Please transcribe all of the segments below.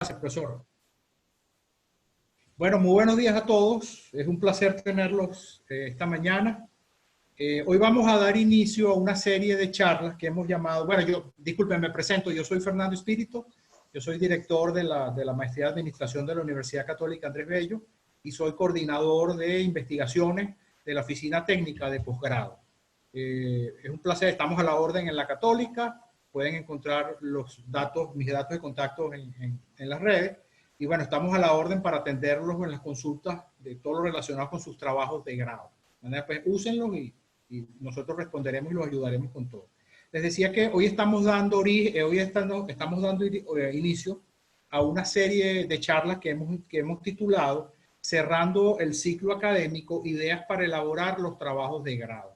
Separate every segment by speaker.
Speaker 1: Gracias, profesor. Bueno, muy buenos días a todos. Es un placer tenerlos esta mañana. Hoy vamos a dar inicio a una serie de charlas que hemos llamado, disculpen, me presento, yo soy Fernando Espíritu, yo soy director de la Maestría de Administración de la Universidad Católica Andrés Bello y soy coordinador de investigaciones de la Oficina Técnica de Posgrado. Es un placer, estamos a la orden en la Católica, pueden encontrar mis datos de contacto en las redes. Y bueno, estamos a la orden para atenderlos en las consultas de todo lo relacionado con sus trabajos de grado. Pues úsenlos y nosotros responderemos y los ayudaremos con todo. Les decía que hoy estamos dando inicio a una serie de charlas que hemos titulado Cerrando el ciclo académico, ideas para elaborar los trabajos de grado.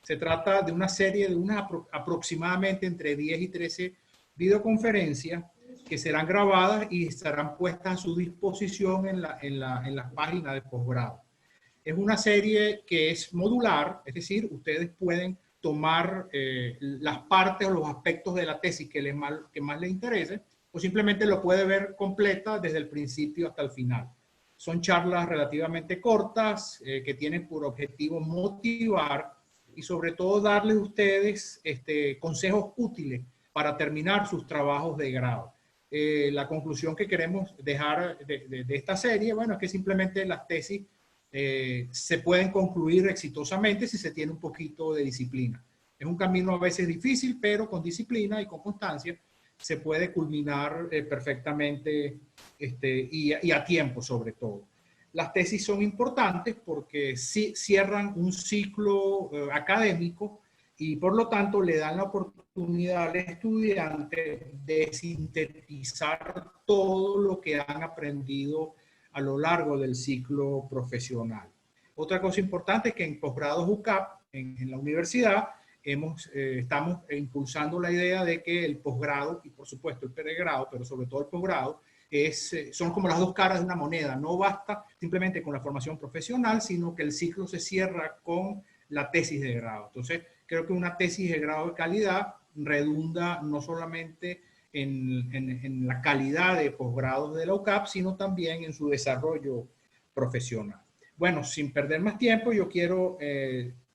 Speaker 1: Se trata de una serie de aproximadamente entre 10 y 13 videoconferencias que serán grabadas y estarán puestas a su disposición en las páginas de posgrado. Es una serie que es modular, es decir, ustedes pueden tomar las partes o los aspectos de la tesis que más les interese, o simplemente lo puede ver completa desde el principio hasta el final. Son charlas relativamente cortas que tienen por objetivo motivar y sobre todo darles a ustedes consejos útiles para terminar sus trabajos de grado. La conclusión que queremos dejar de esta serie, bueno, es que simplemente las tesis se pueden concluir exitosamente si se tiene un poquito de disciplina. Es un camino a veces difícil, pero con disciplina y con constancia se puede culminar perfectamente y a tiempo sobre todo. Las tesis son importantes porque cierran un ciclo académico y por lo tanto le dan la oportunidad al estudiante de sintetizar todo lo que han aprendido a lo largo del ciclo profesional. Otra cosa importante es que en posgrados UCAP, en la universidad, estamos impulsando la idea de que el posgrado, y por supuesto el pregrado, pero sobre todo el posgrado, son como las dos caras de una moneda. No basta simplemente con la formación profesional, sino que el ciclo se cierra con la tesis de grado. Entonces, creo que una tesis de grado de calidad redunda no solamente en la calidad de posgrados de la UCAP, sino también en su desarrollo profesional. Bueno, sin perder más tiempo, yo quiero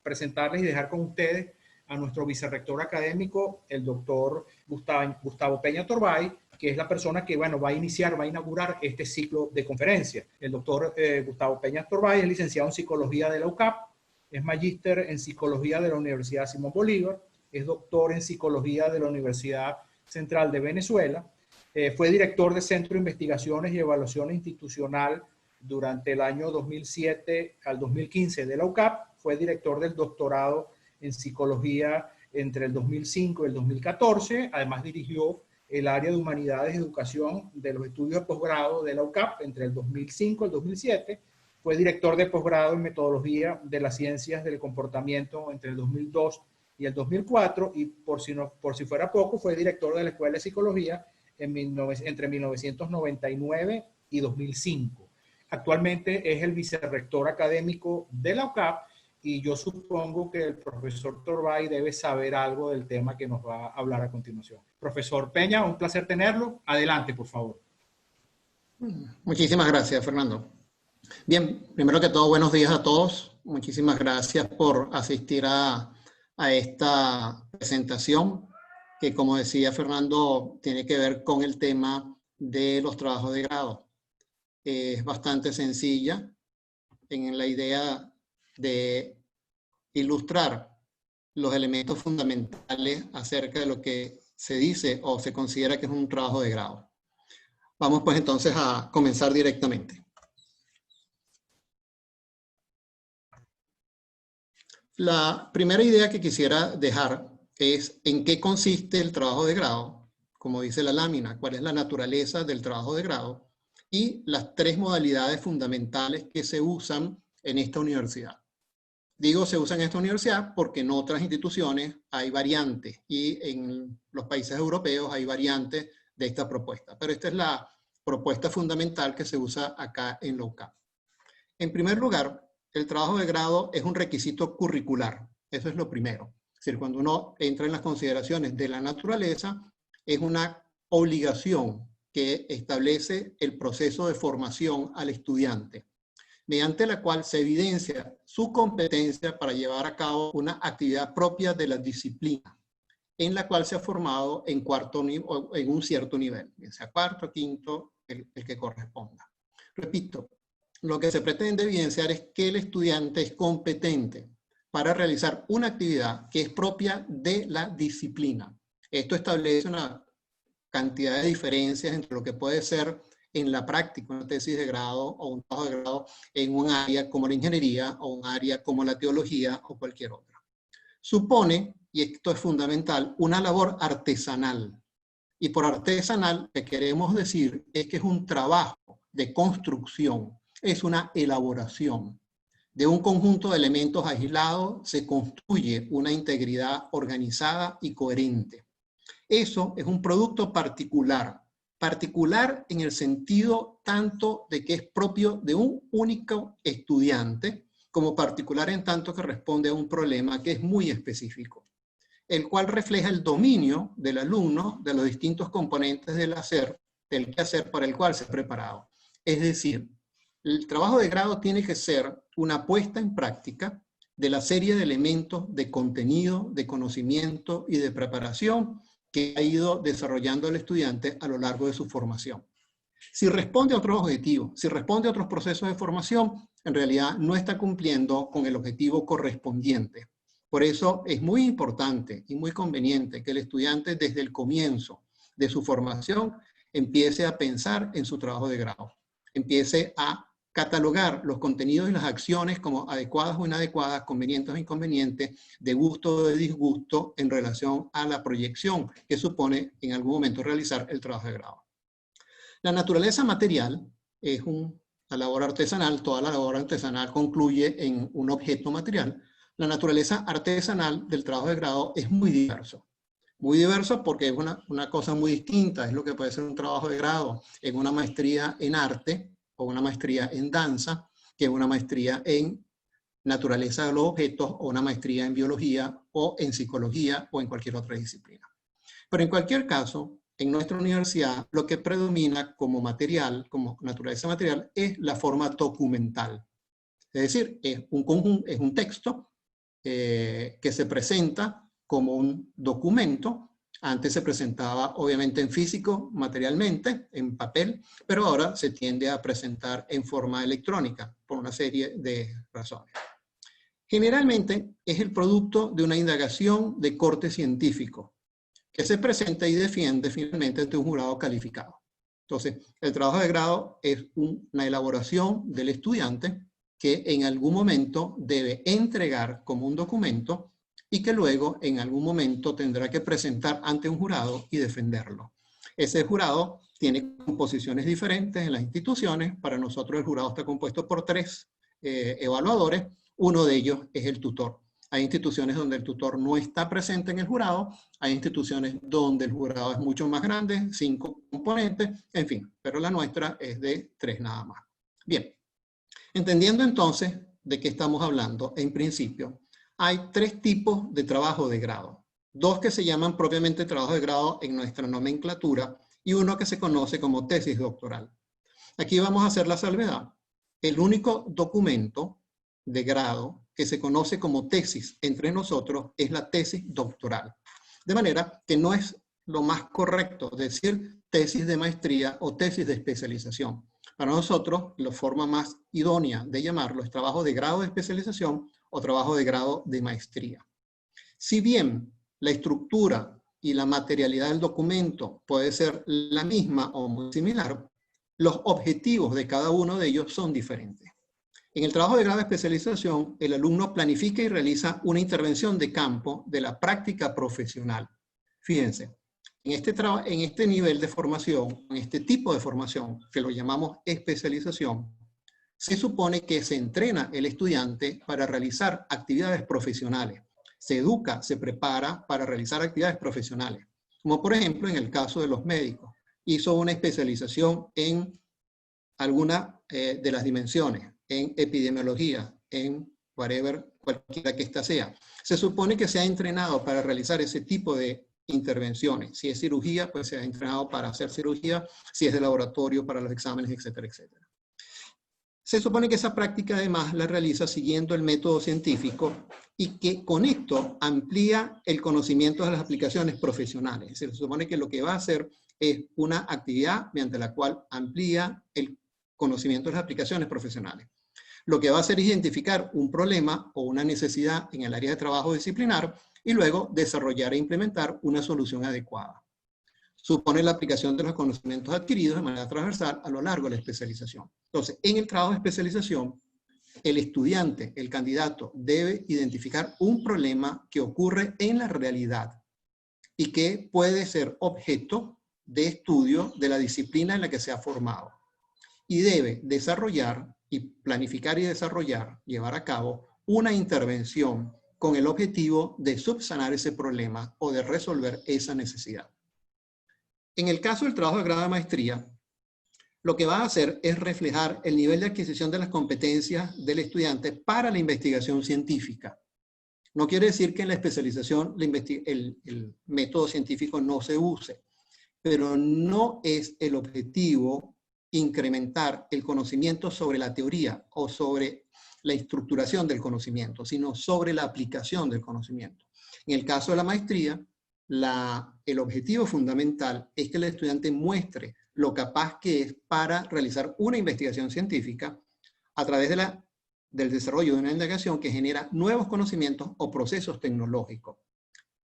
Speaker 1: presentarles y dejar con ustedes a nuestro vicerrector académico, el doctor Gustavo Peña Torbay, que es la persona que, bueno, va a inaugurar este ciclo de conferencias. El doctor Gustavo Peña Torbay es licenciado en Psicología de la UCAP, es magíster en Psicología de la Universidad Simón Bolívar, es doctor en Psicología de la Universidad Central de Venezuela, fue director de Centro de Investigaciones y Evaluación Institucional durante el año 2007 al 2015 de la UCAP, fue director del doctorado en Psicología entre el 2005 y el 2014, además dirigió el área de Humanidades y Educación de los estudios de posgrado de la UCAP entre el 2005 y el 2007, fue director de posgrado en Metodología de las Ciencias del Comportamiento entre el 2002 y el 2004, y por si fuera poco, fue director de la Escuela de Psicología entre 1999 y 2005. Actualmente es el vicerrector académico de la UCAP y yo supongo que el profesor Torbay debe saber algo del tema que nos va a hablar a continuación. Profesor Peña, un placer tenerlo. Adelante, por favor.
Speaker 2: Muchísimas gracias, Fernando. Bien, primero que todo, buenos días a todos. Muchísimas gracias por asistir a esta presentación que, como decía Fernando, tiene que ver con el tema de los trabajos de grado. Es bastante sencilla en la idea de ilustrar los elementos fundamentales acerca de lo que se dice o se considera que es un trabajo de grado. Vamos pues entonces a comenzar directamente. La primera idea que quisiera dejar es en qué consiste el trabajo de grado, como dice la lámina, cuál es la naturaleza del trabajo de grado y las tres modalidades fundamentales que se usan en esta universidad. Digo se usa en esta universidad porque en otras instituciones hay variantes y en los países europeos hay variantes de esta propuesta, pero esta es la propuesta fundamental que se usa acá en la UCAP. En primer lugar, el trabajo de grado es un requisito curricular. Eso es lo primero. Es decir, cuando uno entra en las consideraciones de la naturaleza, es una obligación que establece el proceso de formación al estudiante, mediante la cual se evidencia su competencia para llevar a cabo una actividad propia de la disciplina, en la cual se ha formado en en un cierto nivel, ya sea cuarto, quinto, el que corresponda. Repito, lo que se pretende evidenciar es que el estudiante es competente para realizar una actividad que es propia de la disciplina. Esto establece una cantidad de diferencias entre lo que puede ser en la práctica una tesis de grado o un trabajo de grado en un área como la ingeniería o un área como la teología o cualquier otra. Supone, y esto es fundamental, una labor artesanal. Y por artesanal, lo que queremos decir es que es un trabajo de construcción, es una elaboración. De un conjunto de elementos aislados se construye una integridad organizada y coherente. Eso es un producto particular, particular en el sentido tanto de que es propio de un único estudiante, como particular en tanto que responde a un problema que es muy específico, el cual refleja el dominio del alumno de los distintos componentes del quehacer para el cual se ha preparado. Es decir, el trabajo de grado tiene que ser una puesta en práctica de la serie de elementos de contenido, de conocimiento y de preparación que ha ido desarrollando el estudiante a lo largo de su formación. Si responde a otros objetivos, si responde a otros procesos de formación, en realidad no está cumpliendo con el objetivo correspondiente. Por eso es muy importante y muy conveniente que el estudiante desde el comienzo de su formación empiece a pensar en su trabajo de grado, empiece a catalogar los contenidos y las acciones como adecuadas o inadecuadas, convenientes o inconvenientes, de gusto o de disgusto en relación a la proyección que supone en algún momento realizar el trabajo de grado. La naturaleza material es la labor artesanal, toda la labor artesanal concluye en un objeto material. La naturaleza artesanal del trabajo de grado es muy diverso. Muy diverso porque es una cosa muy distinta, es lo que puede ser un trabajo de grado en una maestría en arte o una maestría en danza, que es una maestría en naturaleza de los objetos o una maestría en biología o en psicología o en cualquier otra disciplina. Pero en cualquier caso, en nuestra universidad lo que predomina como material, como naturaleza material, es la forma documental. Es decir, es un texto que se presenta como un documento. Antes se presentaba obviamente en físico, materialmente, en papel, pero ahora se tiende a presentar en forma electrónica por una serie de razones. Generalmente es el producto de una indagación de corte científico que se presenta y defiende finalmente ante un jurado calificado. Entonces, el trabajo de grado es una elaboración del estudiante que en algún momento debe entregar como un documento y que luego en algún momento tendrá que presentar ante un jurado y defenderlo. Ese jurado tiene composiciones diferentes en las instituciones. Para nosotros el jurado está compuesto por 3 evaluadores. Uno de ellos es el tutor. Hay instituciones donde el tutor no está presente en el jurado, hay instituciones donde el jurado es mucho más grande, 5 componentes, en fin, pero la nuestra es de 3 nada más. Bien, entendiendo entonces de qué estamos hablando, en principio, hay 3 tipos de trabajo de grado. 2 que se llaman propiamente trabajo de grado en nuestra nomenclatura y uno que se conoce como tesis doctoral. Aquí vamos a hacer la salvedad. El único documento de grado que se conoce como tesis entre nosotros es la tesis doctoral. De manera que no es lo más correcto decir tesis de maestría o tesis de especialización. Para nosotros, la forma más idónea de llamarlo es trabajo de grado de especialización o trabajo de grado de maestría. Si bien la estructura y la materialidad del documento puede ser la misma o muy similar, los objetivos de cada uno de ellos son diferentes. En el trabajo de grado de especialización, el alumno planifica y realiza una intervención de campo de la práctica profesional. Fíjense, en este nivel de formación, en este tipo de formación, que lo llamamos especialización, se supone que se entrena el estudiante para realizar actividades profesionales. Se educa, se prepara para realizar actividades profesionales. Como por ejemplo en el caso de los médicos. Hizo una especialización en alguna de las dimensiones, en epidemiología, en whatever, cualquiera que ésta sea. Se supone que se ha entrenado para realizar ese tipo de intervenciones. Si es cirugía, pues se ha entrenado para hacer cirugía, si es de laboratorio, para los exámenes, etcétera, etcétera. Se supone que esa práctica además la realiza siguiendo el método científico y que con esto amplía el conocimiento de las aplicaciones profesionales. Se supone que lo que va a hacer es una actividad mediante la cual amplía el conocimiento de las aplicaciones profesionales. Lo que va a hacer es identificar un problema o una necesidad en el área de trabajo disciplinar y luego desarrollar e implementar una solución adecuada. Supone la aplicación de los conocimientos adquiridos de manera transversal a lo largo de la especialización. Entonces, en el trabajo de especialización, el estudiante, el candidato, debe identificar un problema que ocurre en la realidad y que puede ser objeto de estudio de la disciplina en la que se ha formado. Y debe desarrollar y planificar y desarrollar, llevar a cabo una intervención con el objetivo de subsanar ese problema o de resolver esa necesidad. En el caso del trabajo de grado de maestría, lo que va a hacer es reflejar el nivel de adquisición de las competencias del estudiante para la investigación científica. No quiere decir que en la especialización el método científico no se use, pero no es el objetivo incrementar el conocimiento sobre la teoría o sobre la estructuración del conocimiento, sino sobre la aplicación del conocimiento. En el caso de la maestría, el objetivo fundamental es que el estudiante muestre lo capaz que es para realizar una investigación científica a través del desarrollo de una indagación que genera nuevos conocimientos o procesos tecnológicos.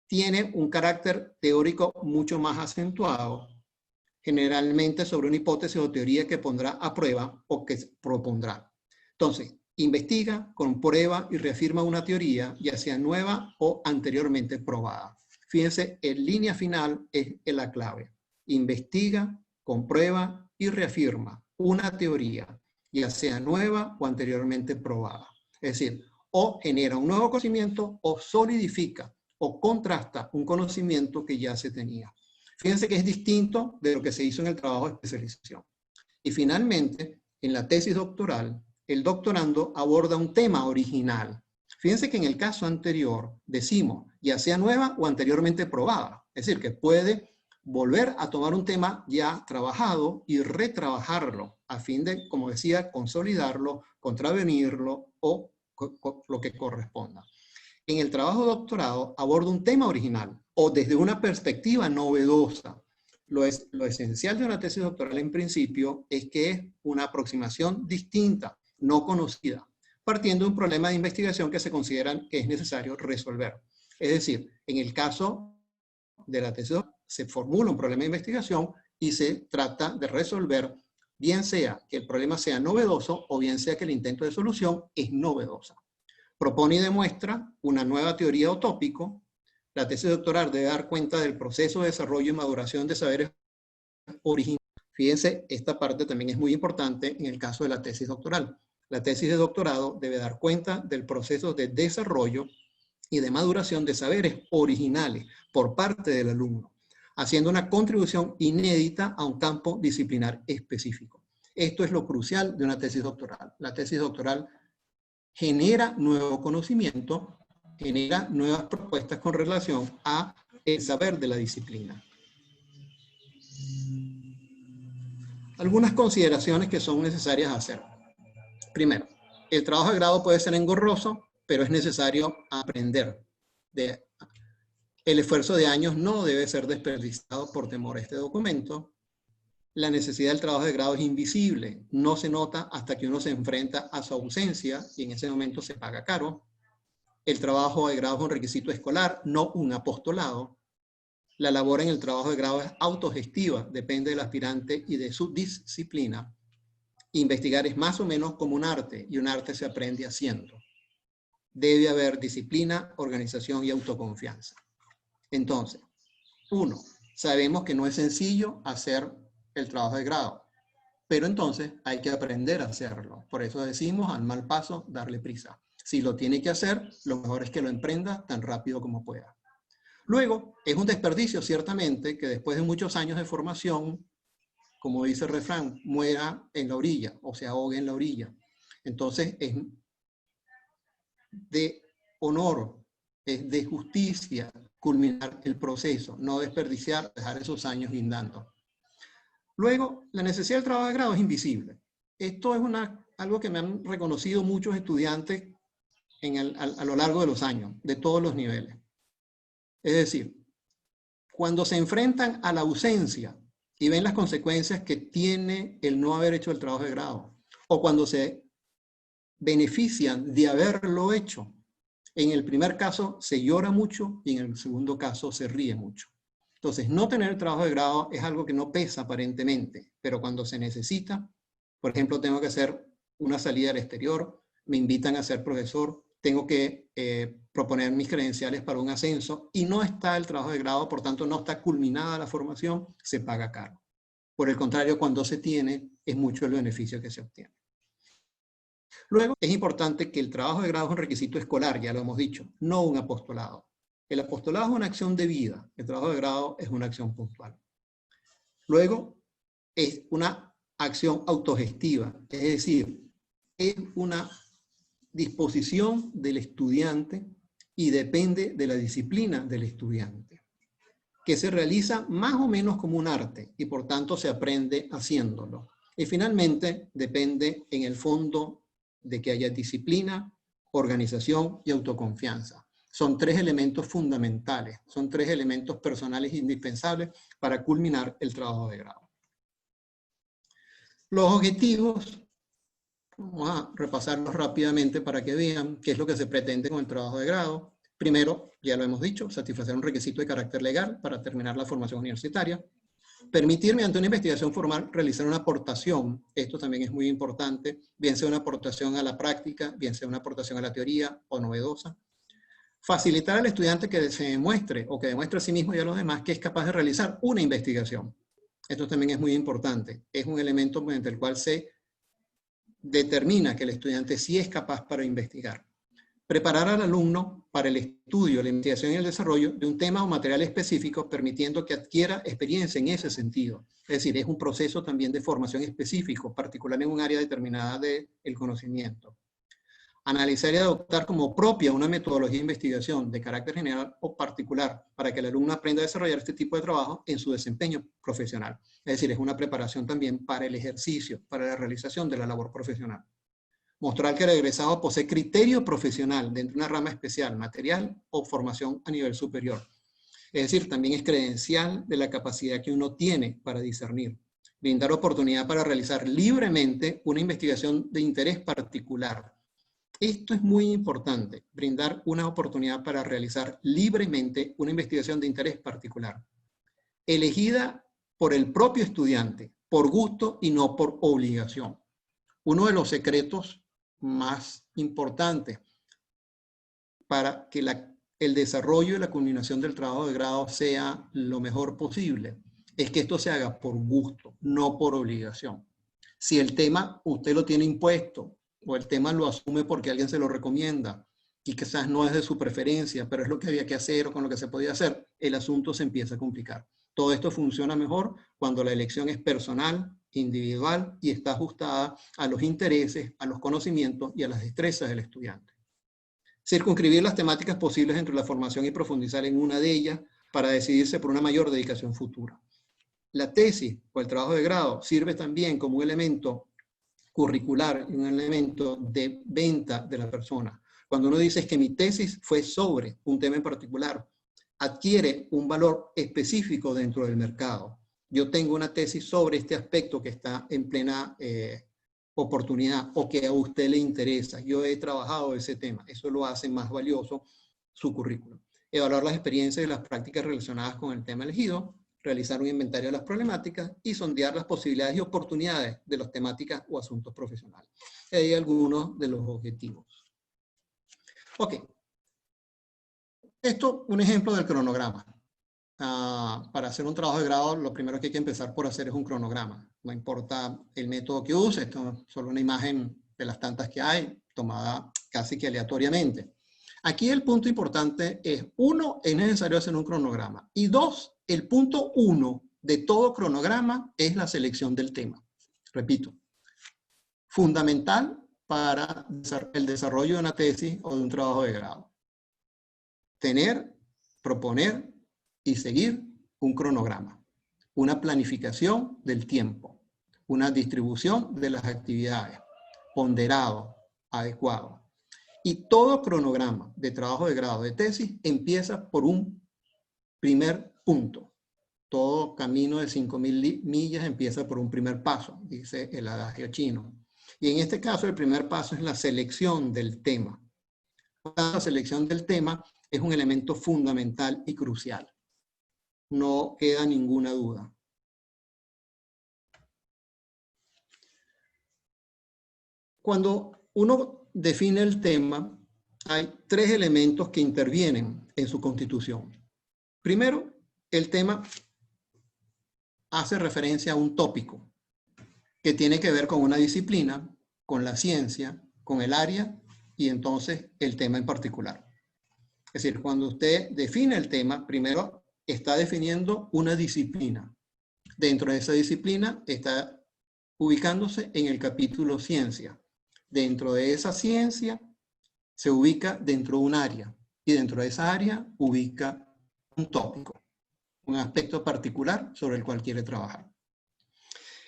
Speaker 2: Tiene un carácter teórico mucho más acentuado, generalmente sobre una hipótesis o teoría que pondrá a prueba o que propondrá. Entonces, investiga, comprueba y reafirma una teoría, ya sea nueva o anteriormente probada. Fíjense, en línea final es la clave. Investiga, comprueba y reafirma una teoría, ya sea nueva o anteriormente probada. Es decir, o genera un nuevo conocimiento o solidifica o contrasta un conocimiento que ya se tenía. Fíjense que es distinto de lo que se hizo en el trabajo de especialización. Y finalmente, en la tesis doctoral, el doctorando aborda un tema original. Fíjense que en el caso anterior decimos, ya sea nueva o anteriormente probada. Es decir, que puede volver a tomar un tema ya trabajado y retrabajarlo a fin de, como decía, consolidarlo, contravenirlo o lo que corresponda. En el trabajo de doctorado aborda un tema original o desde una perspectiva novedosa. Lo esencial de una tesis doctoral en principio es que es una aproximación distinta, no conocida, partiendo de un problema de investigación que se considera que es necesario resolver. Es decir, en el caso de la tesis se formula un problema de investigación y se trata de resolver, bien sea que el problema sea novedoso o bien sea que el intento de solución es novedosa. Propone y demuestra una nueva teoría o tópico. La tesis doctoral debe dar cuenta del proceso de desarrollo y maduración de saberes originales. Fíjense, esta parte también es muy importante en el caso de la tesis doctoral. La tesis de doctorado debe dar cuenta del proceso de desarrollo y de maduración de saberes originales por parte del alumno, haciendo una contribución inédita a un campo disciplinar específico. Esto es lo crucial de una tesis doctoral. La tesis doctoral genera nuevo conocimiento, genera nuevas propuestas con relación a el saber de la disciplina. Algunas consideraciones que son necesarias hacer. Primero, el trabajo de grado puede ser engorroso, pero es necesario aprender. El esfuerzo de años no debe ser desperdiciado por temor a este documento. La necesidad del trabajo de grado es invisible, no se nota hasta que uno se enfrenta a su ausencia y en ese momento se paga caro. El trabajo de grado es un requisito escolar, no un apostolado. La labor en el trabajo de grado es autogestiva, depende del aspirante y de su disciplina. Investigar es más o menos como un arte y un arte se aprende haciendo. Debe haber disciplina, organización y autoconfianza. Entonces, 1. Sabemos que no es sencillo hacer el trabajo de grado, pero entonces hay que aprender a hacerlo. Por eso decimos al mal paso darle prisa. Si lo tiene que hacer, lo mejor es que lo emprenda tan rápido como pueda. Luego, es un desperdicio ciertamente que después de muchos años de formación, como dice el refrán, muera en la orilla o se ahogue en la orilla. Entonces es de honor es de justicia culminar el proceso, no desperdiciar, dejar esos años guindando. Luego, la necesidad del trabajo de grado es invisible. Esto es algo que me han reconocido muchos estudiantes a lo largo de los años, de todos los niveles. Es decir, cuando se enfrentan a la ausencia y ven las consecuencias que tiene el no haber hecho el trabajo de grado, o cuando se benefician de haberlo hecho, en el primer caso se llora mucho y en el segundo caso se ríe mucho. Entonces, no tener el trabajo de grado es algo que no pesa aparentemente, pero cuando se necesita, por ejemplo, tengo que hacer una salida al exterior, me invitan a ser profesor, tengo que proponer mis credenciales para un ascenso y no está el trabajo de grado, por tanto no está culminada la formación, se paga caro. Por el contrario, cuando se tiene, es mucho el beneficio que se obtiene. Luego, es importante que el trabajo de grado es un requisito escolar, ya lo hemos dicho, no un apostolado. El apostolado es una acción de vida, el trabajo de grado es una acción puntual. Luego, es una acción autogestiva, es decir, es una disposición del estudiante y depende de la disciplina del estudiante, que se realiza más o menos como un arte y por tanto se aprende haciéndolo. Y finalmente depende en el fondo de que haya disciplina, organización y autoconfianza. Son tres elementos fundamentales, son tres elementos personales indispensables para culminar el trabajo de grado. Los objetivos, vamos a repasarlos rápidamente para que vean qué es lo que se pretende con el trabajo de grado. Primero, ya lo hemos dicho, satisfacer un requisito de carácter legal para terminar la formación universitaria. Permitir, mediante una investigación formal, realizar una aportación. Esto también es muy importante, bien sea una aportación a la práctica, bien sea una aportación a la teoría o novedosa. Facilitar al estudiante que se demuestre o que demuestre a sí mismo y a los demás que es capaz de realizar una investigación. Esto también es muy importante. Es un elemento mediante el cual se determina que el estudiante sí es capaz para investigar. Preparar al alumno para el estudio, la investigación y el desarrollo de un tema o material específico, permitiendo que adquiera experiencia en ese sentido. Es decir, es un proceso también de formación específico, particular en un área determinada del conocimiento. Analizar y adoptar como propia una metodología de investigación de carácter general o particular para que el alumno aprenda a desarrollar este tipo de trabajo en su desempeño profesional. Es decir, es una preparación también para el ejercicio, para la realización de la labor profesional. Mostrar que el egresado posee criterio profesional dentro de una rama especial, material o formación a nivel superior. Es decir, también es credencial de la capacidad que uno tiene para discernir. Brindar oportunidad para realizar libremente una investigación de interés particular. Esto es muy importante, brindar una oportunidad para realizar libremente una investigación de interés particular, elegida por el propio estudiante, por gusto y no por obligación. Uno de los secretos más importantes para que el desarrollo y la culminación del trabajo de grado sea lo mejor posible es que esto se haga por gusto, no por obligación. Si el tema usted lo tiene impuesto, o el tema lo asume porque alguien se lo recomienda y quizás no es de su preferencia, pero es lo que había que hacer o con lo que se podía hacer, el asunto se empieza a complicar. Todo esto funciona mejor cuando la elección es personal, individual y está ajustada a los intereses, a los conocimientos y a las destrezas del estudiante. Circunscribir las temáticas posibles entre la formación y profundizar en una de ellas para decidirse por una mayor dedicación futura. La tesis o el trabajo de grado sirve también como un elemento curricular y un elemento de venta de la persona. Cuando uno dice que mi tesis fue sobre un tema en particular, adquiere un valor específico dentro del mercado. Yo tengo una tesis sobre este aspecto que está en plena oportunidad o que a usted le interesa. Yo he trabajado ese tema. Eso lo hace más valioso su currículum. Evaluar las experiencias y las prácticas relacionadas con el tema elegido, realizar un inventario de las problemáticas y sondear las posibilidades y oportunidades de las temáticas o asuntos profesionales. Hay algunos de los objetivos. Ok. Esto, un ejemplo del cronograma. Para hacer un trabajo de grado, lo primero que hay que empezar por hacer es un cronograma. No importa el método que use, esto es solo una imagen de las tantas que hay, tomada casi que aleatoriamente. Aquí el punto importante es, uno, es necesario hacer un cronograma. Y dos, el punto uno de todo cronograma es la selección del tema. Repito, fundamental para el desarrollo de una tesis o de un trabajo de grado. tener, proponer y seguir un cronograma, una planificación del tiempo, una distribución de las actividades, ponderado, adecuado. Y todo cronograma de trabajo de grado de tesis empieza por un primer punto. Todo camino de 5.000 millas empieza por un primer paso, dice el adagio chino. Y en este caso el primer paso es la selección del tema. La selección del tema es un elemento fundamental y crucial. No queda ninguna duda. Cuando uno define el tema, hay tres elementos que intervienen en su constitución. Primero, el tema hace referencia a un tópico que tiene que ver con una disciplina, con la ciencia, con el área y entonces el tema en particular. Es decir, cuando usted define el tema, primero está definiendo una disciplina. Dentro de esa disciplina está ubicándose en el capítulo ciencia. Dentro de esa ciencia se ubica dentro de un área y dentro de esa área ubica un tópico, un aspecto particular sobre el cual quiere trabajar.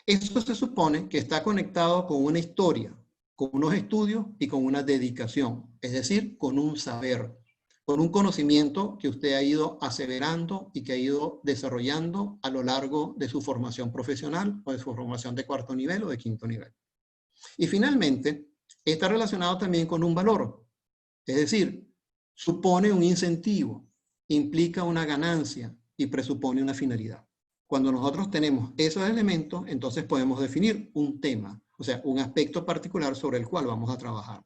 Speaker 2: Esto se supone que está conectado con una historia, con unos estudios y con una dedicación, es decir, con un saber, con un conocimiento que usted ha ido aseverando y que ha ido desarrollando a lo largo de su formación profesional o de su formación de cuarto nivel o de quinto nivel. Y finalmente, está relacionado también con un valor, es decir, supone un incentivo, implica una ganancia y presupone una finalidad. Cuando nosotros tenemos esos elementos, entonces podemos definir un tema, o sea, un aspecto particular sobre el cual vamos a trabajar.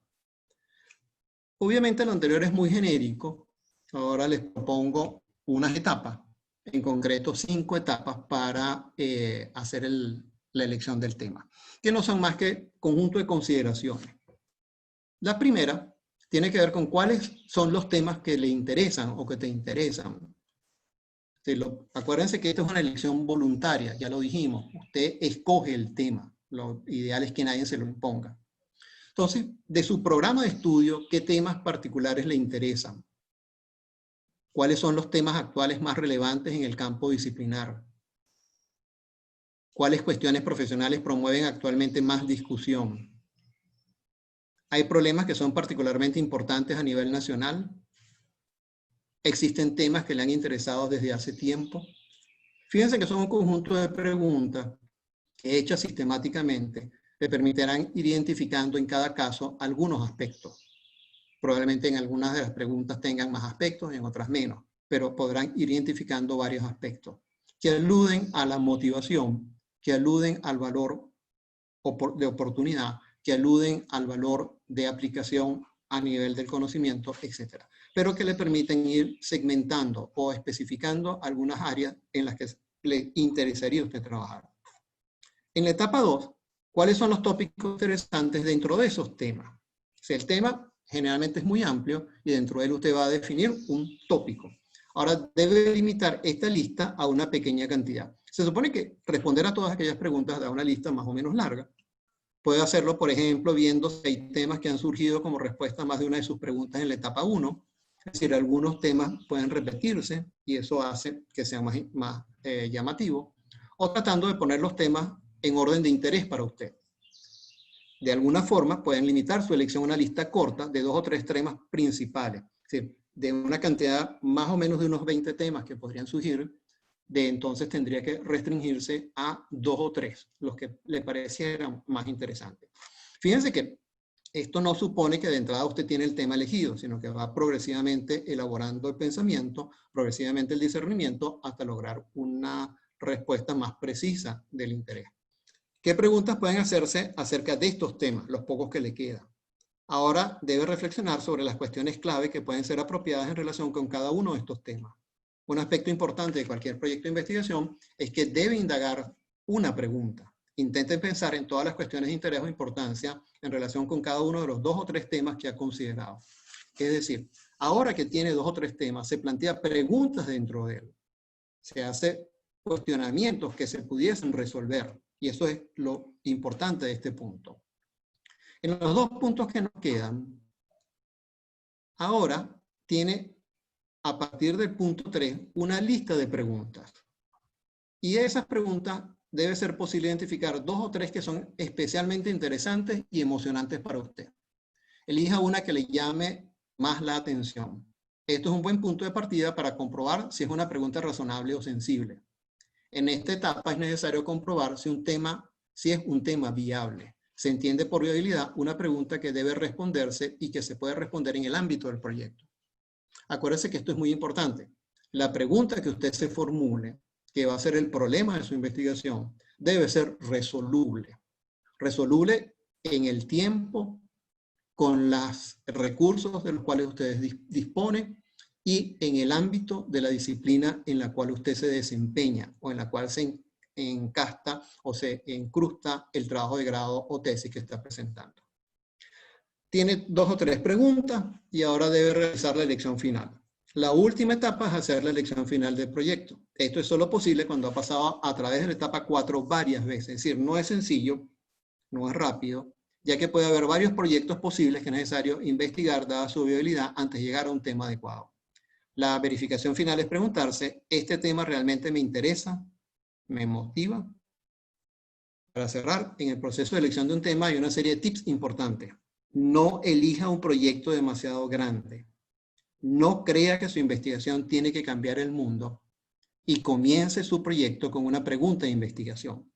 Speaker 2: Obviamente lo anterior es muy genérico. Ahora les propongo unas etapas, en concreto 5 etapas para hacer la elección del tema, que no son más que conjunto de consideraciones. La primera tiene que ver con cuáles son los temas que le interesan o que te interesan. Acuérdense que esto es una elección voluntaria, ya lo dijimos. Usted escoge el tema. Lo ideal es que nadie se lo imponga. Entonces, de su programa de estudio, ¿qué temas particulares le interesan? ¿Cuáles son los temas actuales más relevantes en el campo disciplinar? ¿Cuáles cuestiones profesionales promueven actualmente más discusión? ¿Hay problemas que son particularmente importantes a nivel nacional? ¿Existen temas que le han interesado desde hace tiempo? Fíjense que son un conjunto de preguntas que hechas sistemáticamente le permitirán ir identificando en cada caso algunos aspectos. Probablemente en algunas de las preguntas tengan más aspectos, en otras menos, pero podrán ir identificando varios aspectos que aluden a la motivación, que aluden al valor de oportunidad, que aluden al valor de aplicación a nivel del conocimiento, etc. Pero que le permiten ir segmentando o especificando algunas áreas en las que le interesaría a usted trabajar. En la etapa 2, ¿cuáles son los tópicos interesantes dentro de esos temas? Si el tema generalmente es muy amplio y dentro de él usted va a definir un tópico. Ahora debe limitar esta lista a una pequeña cantidad. Se supone que responder a todas aquellas preguntas da una lista más o menos larga. Puede hacerlo, por ejemplo, viendo si hay temas que han surgido como respuesta a más de una de sus preguntas en la etapa 1. Es decir, algunos temas pueden repetirse y eso hace que sea más llamativo. O tratando de poner los temas en orden de interés para usted. De alguna forma pueden limitar su elección a una lista corta de 2 o 3 temas principales. Es decir, de una cantidad más o menos de unos 20 temas que podrían surgir, entonces tendría que restringirse a 2 o 3, los que le parecieran más interesantes. Fíjense que esto no supone que de entrada usted tiene el tema elegido, sino que va progresivamente elaborando el pensamiento, progresivamente el discernimiento, hasta lograr una respuesta más precisa del interés. ¿Qué preguntas pueden hacerse acerca de estos temas, los pocos que le quedan? Ahora debe reflexionar sobre las cuestiones clave que pueden ser apropiadas en relación con cada uno de estos temas. Un aspecto importante de cualquier proyecto de investigación es que debe indagar una pregunta. Intenten pensar en todas las cuestiones de interés o importancia en relación con cada uno de los 2 o 3 temas que ha considerado. Es decir, ahora que tiene 2 o 3 temas, se plantea preguntas dentro de él. Se hace cuestionamientos que se pudiesen resolver. Y eso es lo importante de este punto. En los 2 puntos que nos quedan, ahora tiene a partir del punto 3, una lista de preguntas. Y de esas preguntas debe ser posible identificar 2 o 3 que son especialmente interesantes y emocionantes para usted. Elija una que le llame más la atención. Esto es un buen punto de partida para comprobar si es una pregunta razonable o sensible. En esta etapa es necesario comprobar si es un tema viable. Se entiende por viabilidad una pregunta que debe responderse y que se puede responder en el ámbito del proyecto. Acuérdese que esto es muy importante. La pregunta que usted se formule, que va a ser el problema de su investigación, debe ser resoluble. Resoluble en el tiempo, con los recursos de los cuales ustedes disponen y en el ámbito de la disciplina en la cual usted se desempeña o en la cual se encasta o se incrusta el trabajo de grado o tesis que está presentando. Tiene 2 o 3 preguntas y ahora debe realizar la elección final. La última etapa es hacer la elección final del proyecto. Esto es solo posible cuando ha pasado a través de la etapa 4 varias veces. Es decir, no es sencillo, no es rápido, ya que puede haber varios proyectos posibles que es necesario investigar dada su viabilidad antes de llegar a un tema adecuado. La verificación final es preguntarse, ¿este tema realmente me interesa? ¿Me motiva? Para cerrar, en el proceso de elección de un tema hay una serie de tips importantes. No elija un proyecto demasiado grande. No crea que su investigación tiene que cambiar el mundo y comience su proyecto con una pregunta de investigación.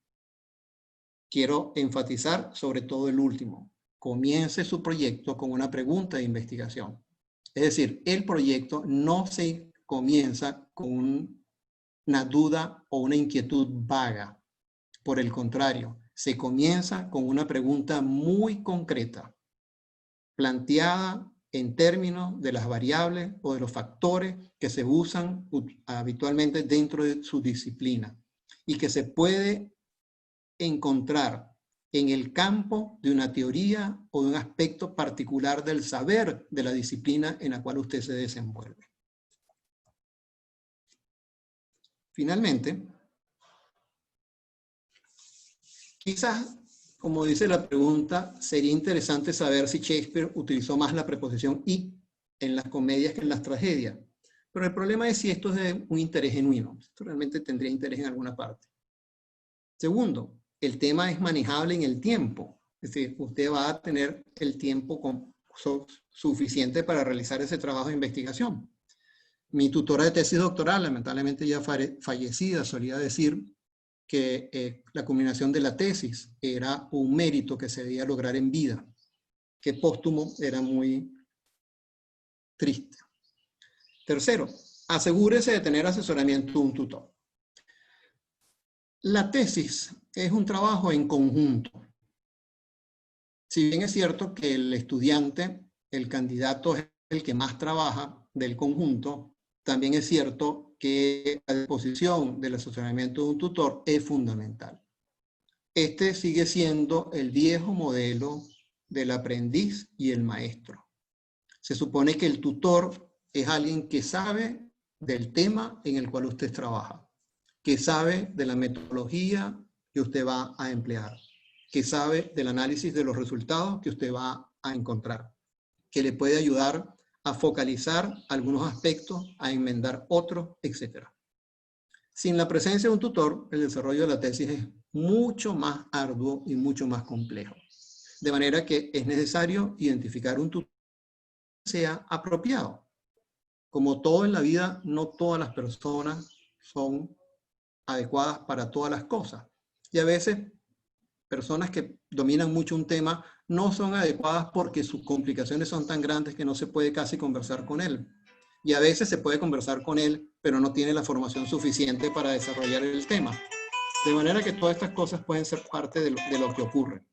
Speaker 2: Quiero enfatizar sobre todo el último. Comience su proyecto con una pregunta de investigación. Es decir, el proyecto no se comienza con una duda o una inquietud vaga. Por el contrario, se comienza con una pregunta muy concreta, planteada en términos de las variables o de los factores que se usan habitualmente dentro de su disciplina y que se puede encontrar en el campo de una teoría o de un aspecto particular del saber de la disciplina en la cual usted se desenvuelve. Finalmente, quizás, como dice la pregunta, sería interesante saber si Shakespeare utilizó más la preposición y en las comedias que en las tragedias. Pero el problema es si esto es de un interés genuino. Esto realmente tendría interés en alguna parte. Segundo, el tema es manejable en el tiempo. Es decir, usted va a tener el tiempo suficiente para realizar ese trabajo de investigación. Mi tutora de tesis doctoral, lamentablemente ya fallecida, solía decir que la culminación de la tesis era un mérito que se debía lograr en vida, que póstumo era muy triste. Tercero, asegúrese de tener asesoramiento de un tutor. La tesis es un trabajo en conjunto. Si bien es cierto que el estudiante, el candidato es el que más trabaja del conjunto, también es cierto que la disposición del asesoramiento de un tutor es fundamental. Este sigue siendo el viejo modelo del aprendiz y el maestro. Se supone que el tutor es alguien que sabe del tema en el cual usted trabaja, que sabe de la metodología que usted va a emplear, que sabe del análisis de los resultados que usted va a encontrar, que le puede ayudar a focalizar algunos aspectos, a enmendar otros, etc. Sin la presencia de un tutor, el desarrollo de la tesis es mucho más arduo y mucho más complejo. De manera que es necesario identificar un tutor que sea apropiado. Como todo en la vida, no todas las personas son adecuadas para todas las cosas. Y a veces, personas que dominan mucho un tema no son adecuadas porque sus complicaciones son tan grandes que no se puede casi conversar con él. Y a veces se puede conversar con él, pero no tiene la formación suficiente para desarrollar el tema. De manera que todas estas cosas pueden ser parte de lo que ocurre.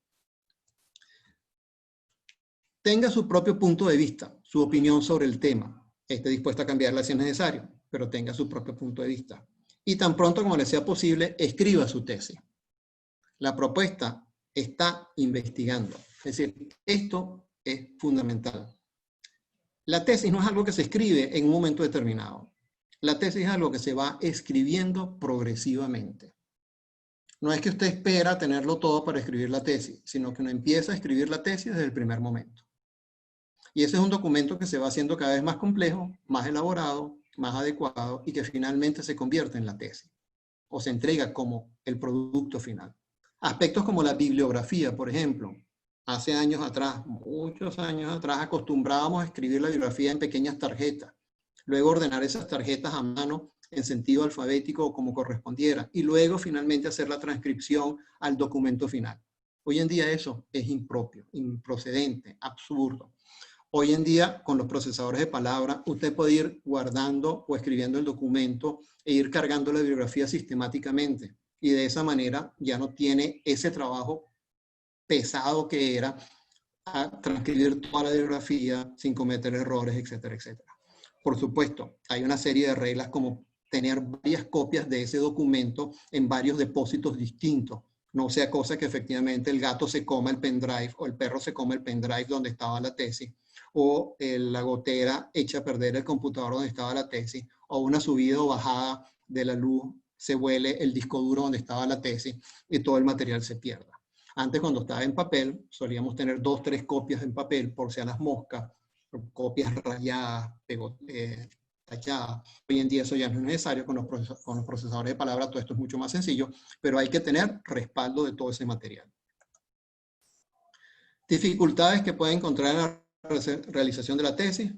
Speaker 2: Tenga su propio punto de vista, su opinión sobre el tema. Esté dispuesto a cambiarla si es necesario, pero tenga su propio punto de vista. Y tan pronto como le sea posible, escriba su tesis. La propuesta está investigando. Es decir, esto es fundamental. La tesis no es algo que se escribe en un momento determinado. La tesis es algo que se va escribiendo progresivamente. No es que usted espera tenerlo todo para escribir la tesis, sino que uno empieza a escribir la tesis desde el primer momento. Y ese es un documento que se va haciendo cada vez más complejo, más elaborado, más adecuado y que finalmente se convierte en la tesis o se entrega como el producto final. Aspectos como la bibliografía, por ejemplo. Hace años atrás, muchos años atrás, acostumbrábamos a escribir la bibliografía en pequeñas tarjetas, luego ordenar esas tarjetas a mano en sentido alfabético o como correspondiera, y luego finalmente hacer la transcripción al documento final. Hoy en día eso es impropio, improcedente, absurdo. Hoy en día, con los procesadores de palabra, usted puede ir guardando o escribiendo el documento e ir cargando la bibliografía sistemáticamente. Y de esa manera ya no tiene ese trabajo pesado que era a transcribir toda la bibliografía sin cometer errores, etcétera, etcétera. Por supuesto, hay una serie de reglas como tener varias copias de ese documento en varios depósitos distintos. No sea cosa que efectivamente el gato se coma el pendrive o el perro se coma el pendrive donde estaba la tesis, o la gotera echa a perder el computador donde estaba la tesis, o una subida o bajada de la luz se huele el disco duro donde estaba la tesis y todo el material se pierda. Antes, cuando estaba en papel, solíamos tener 2 o 3 copias en papel por si a las moscas, copias rayadas, talladas. Hoy en día eso ya no es necesario con los procesadores de palabra, todo esto es mucho más sencillo, pero hay que tener respaldo de todo ese material. Dificultades que puede encontrar en la realización de la tesis.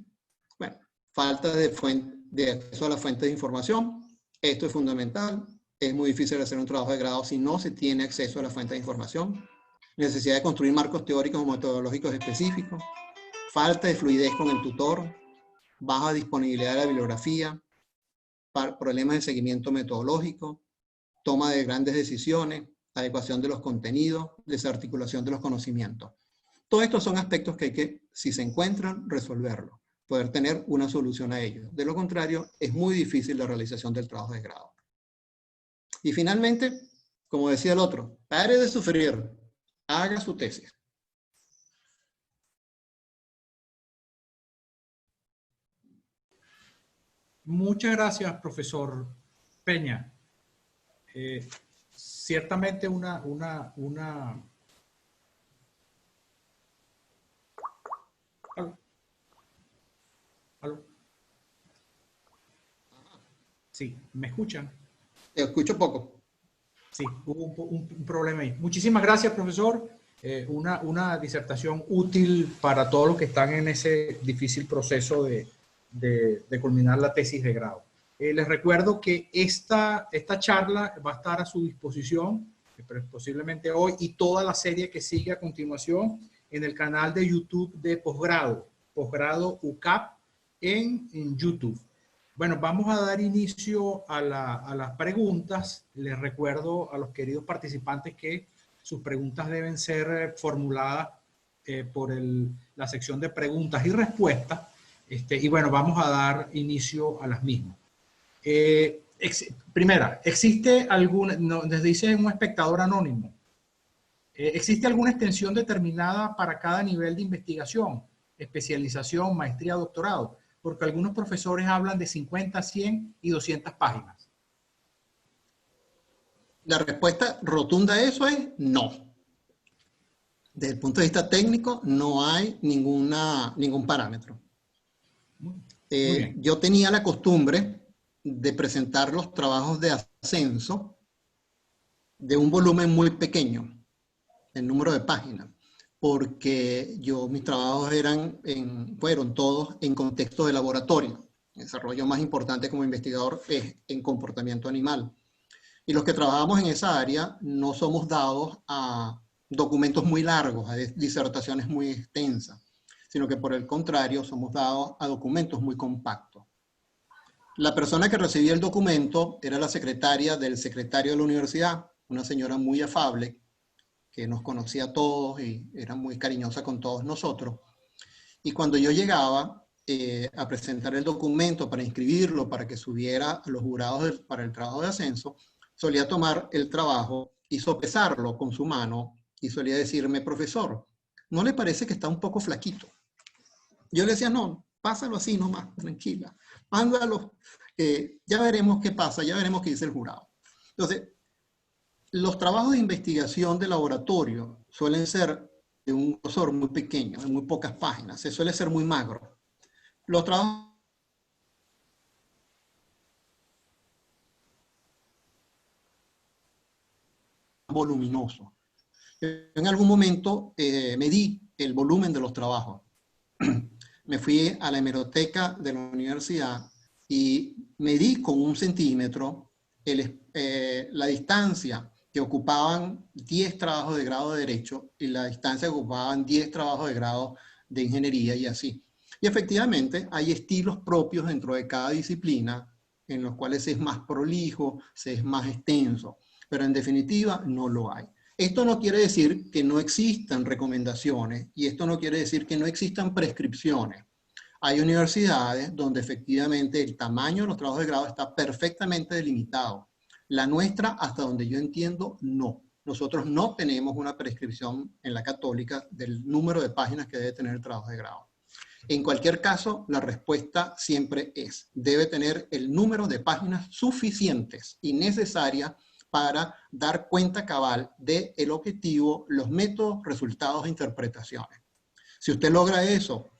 Speaker 2: Bueno, falta de acceso a la fuente de información. Esto es fundamental. Es muy difícil hacer un trabajo de grado si no se tiene acceso a la fuente de información. Necesidad de construir marcos teóricos o metodológicos específicos. Falta de fluidez con el tutor. Baja disponibilidad de la bibliografía. Problemas de seguimiento metodológico. Toma de grandes decisiones. Adecuación de los contenidos. Desarticulación de los conocimientos. Todos estos son aspectos que hay que, si se encuentran, resolverlo. Poder tener una solución a ellos. De lo contrario, es muy difícil la realización del trabajo de grado. Y finalmente, como decía el otro, pare de sufrir, haga su tesis.
Speaker 1: Muchas gracias, profesor Peña. Ciertamente ¿Aló? ¿Aló? Sí, ¿me escuchan?
Speaker 2: Te escucho poco.
Speaker 1: Sí, hubo un problema ahí. Muchísimas gracias, profesor. Una disertación útil para todos los que están en ese difícil proceso de culminar la tesis de grado. Les recuerdo que esta charla va a estar a su disposición, posiblemente hoy, y toda la serie que sigue a continuación en el canal de YouTube de Posgrado UCAP en YouTube. Bueno, vamos a dar inicio a las preguntas. Les recuerdo a los queridos participantes que sus preguntas deben ser formuladas por la sección de preguntas y respuestas. Y bueno, vamos a dar inicio a las mismas. Primera, ¿existe alguna, nos dice un espectador anónimo, ¿existe alguna extensión determinada para cada nivel de investigación, especialización, maestría, doctorado? Porque algunos profesores hablan de 50, 100 y 200 páginas.
Speaker 2: La respuesta rotunda a eso es no. Desde el punto de vista técnico, no hay ningún parámetro. Yo tenía la costumbre de presentar los trabajos de ascenso de un volumen muy pequeño, el número de páginas, porque mis trabajos fueron todos en contexto de laboratorio. El desarrollo más importante como investigador es en comportamiento animal. Y los que trabajamos en esa área no somos dados a documentos muy largos, a disertaciones muy extensas, sino que por el contrario somos dados a documentos muy compactos. La persona que recibía el documento era la secretaria del secretario de la universidad, una señora muy afable, que nos conocía a todos y era muy cariñosa con todos nosotros. Y cuando yo llegaba a presentar el documento para inscribirlo, para que subiera a los jurados para el trabajo de ascenso, solía tomar el trabajo y sopesarlo con su mano y solía decirme, profesor, ¿no le parece que está un poco flaquito? Yo le decía, no, pásalo así nomás, tranquila, mándalo, ya veremos qué pasa, ya veremos qué dice el jurado. Entonces, los trabajos de investigación de laboratorio suelen ser de un grosor muy pequeño, de muy pocas páginas, se suele ser muy magro. Los trabajos voluminoso. En algún momento medí el volumen de los trabajos. Me fui a la hemeroteca de la universidad y medí con 1 centímetro la distancia que ocupaban 10 trabajos de grado de Derecho y la distancia que ocupaban 10 trabajos de grado de Ingeniería y así. Y efectivamente hay estilos propios dentro de cada disciplina en los cuales se es más prolijo, se es más extenso, pero en definitiva no lo hay. Esto no quiere decir que no existan recomendaciones y esto no quiere decir que no existan prescripciones. Hay universidades donde efectivamente el tamaño de los trabajos de grado está perfectamente delimitado. La nuestra, hasta donde yo entiendo, no. Nosotros no tenemos una prescripción en la Católica del número de páginas que debe tener el trabajo de grado. En cualquier caso, la respuesta siempre es, debe tener el número de páginas suficientes y necesarias para dar cuenta cabal del objetivo, los métodos, resultados e interpretaciones. Si usted logra eso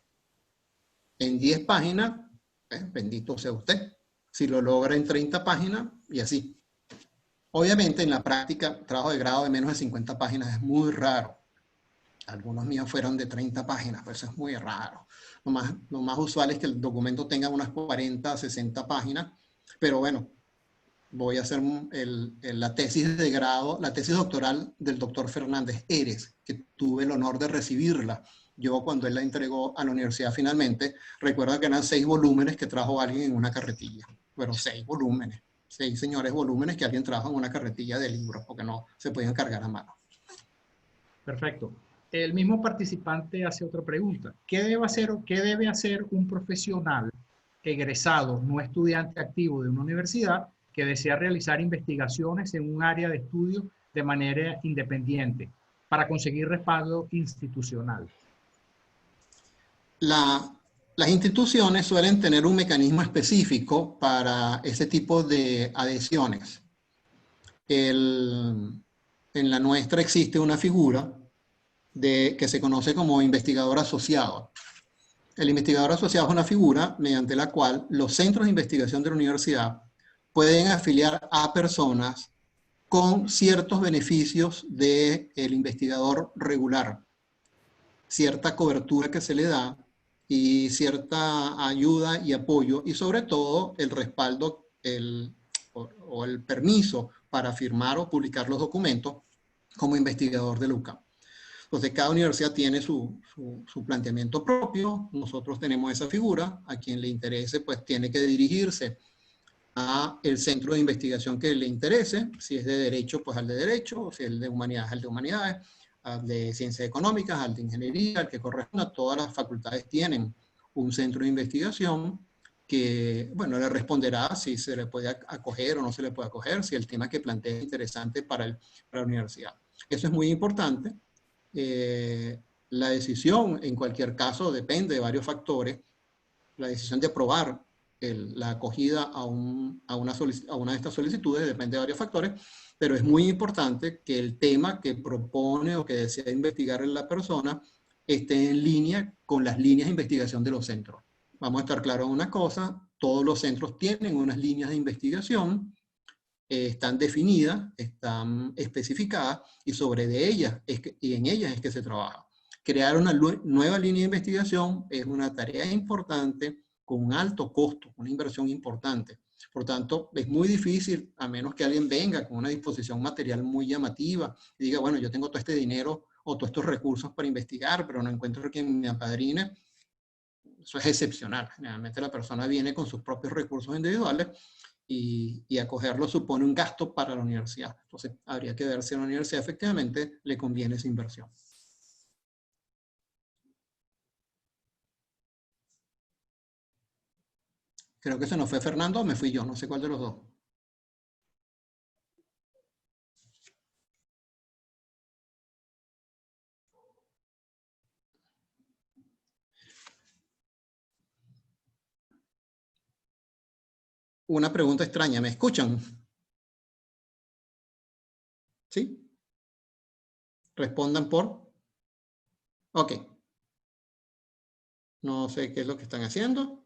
Speaker 2: en 10 páginas, bendito sea usted. Si lo logra en 30 páginas, y así. Obviamente, en la práctica, trabajo de grado de menos de 50 páginas es muy raro. Algunos míos fueron de 30 páginas, pero eso es muy raro. Lo más usual es que el documento tenga unas 40, 60 páginas, pero bueno, voy a hacer la tesis de grado, la tesis doctoral del doctor Fernández Eres, que tuve el honor de recibirla. Yo cuando él la entregó a la universidad finalmente, recuerdo que eran 6 volúmenes que trajo alguien en una carretilla. Pero 6 volúmenes, 6 señores volúmenes que alguien trajo en una carretilla de libros, porque no se podían cargar a mano.
Speaker 1: Perfecto. El mismo participante hace otra pregunta. ¿Qué debe hacer un profesional egresado, no estudiante activo de una universidad, que desea realizar investigaciones en un área de estudio de manera independiente para conseguir respaldo institucional?
Speaker 2: Las instituciones suelen tener un mecanismo específico para ese tipo de adhesiones. En la nuestra existe una figura que se conoce como investigador asociado. El investigador asociado es una figura mediante la cual los centros de investigación de la universidad pueden afiliar a personas con ciertos beneficios del investigador regular, cierta cobertura que se le da y cierta ayuda y apoyo y sobre todo el respaldo o el permiso para firmar o publicar los documentos como investigador de la UCAM. Entonces, cada universidad tiene su planteamiento propio. Nosotros tenemos esa figura. A quien le interese, pues tiene que dirigirse a el centro de investigación que le interese. Si es de Derecho, pues al de Derecho. Si es de Humanidades, al de Humanidades. Al de Ciencias Económicas, al de Ingeniería, al que corresponda. Todas las facultades tienen un centro de investigación que, bueno, le responderá si se le puede acoger o no se le puede acoger, si el tema que plantea es interesante para la universidad. Eso es muy importante. La decisión, en cualquier caso, depende de varios factores. La decisión de aprobar la acogida a una de estas solicitudes depende de varios factores, pero es muy importante que el tema que propone o que desea investigar la persona esté en línea con las líneas de investigación de los centros. Vamos a estar claros en una cosa, todos los centros tienen unas líneas de investigación, están definidas, están especificadas y en ellas es que se trabaja. Crear una nueva línea de investigación es una tarea importante con un alto costo, una inversión importante. Por tanto, es muy difícil, a menos que alguien venga con una disposición material muy llamativa y diga, bueno, yo tengo todo este dinero o todos estos recursos para investigar, pero no encuentro quien me apadrine. Eso es excepcional. Generalmente la persona viene con sus propios recursos individuales y acogerlo supone un gasto para la universidad. Entonces, habría que ver si a la universidad efectivamente le conviene esa inversión. Creo que se nos fue Fernando o me fui yo, no sé cuál de los dos. Una pregunta extraña, ¿me escuchan? ¿Sí? Respondan por. Ok. No sé qué es lo que están haciendo.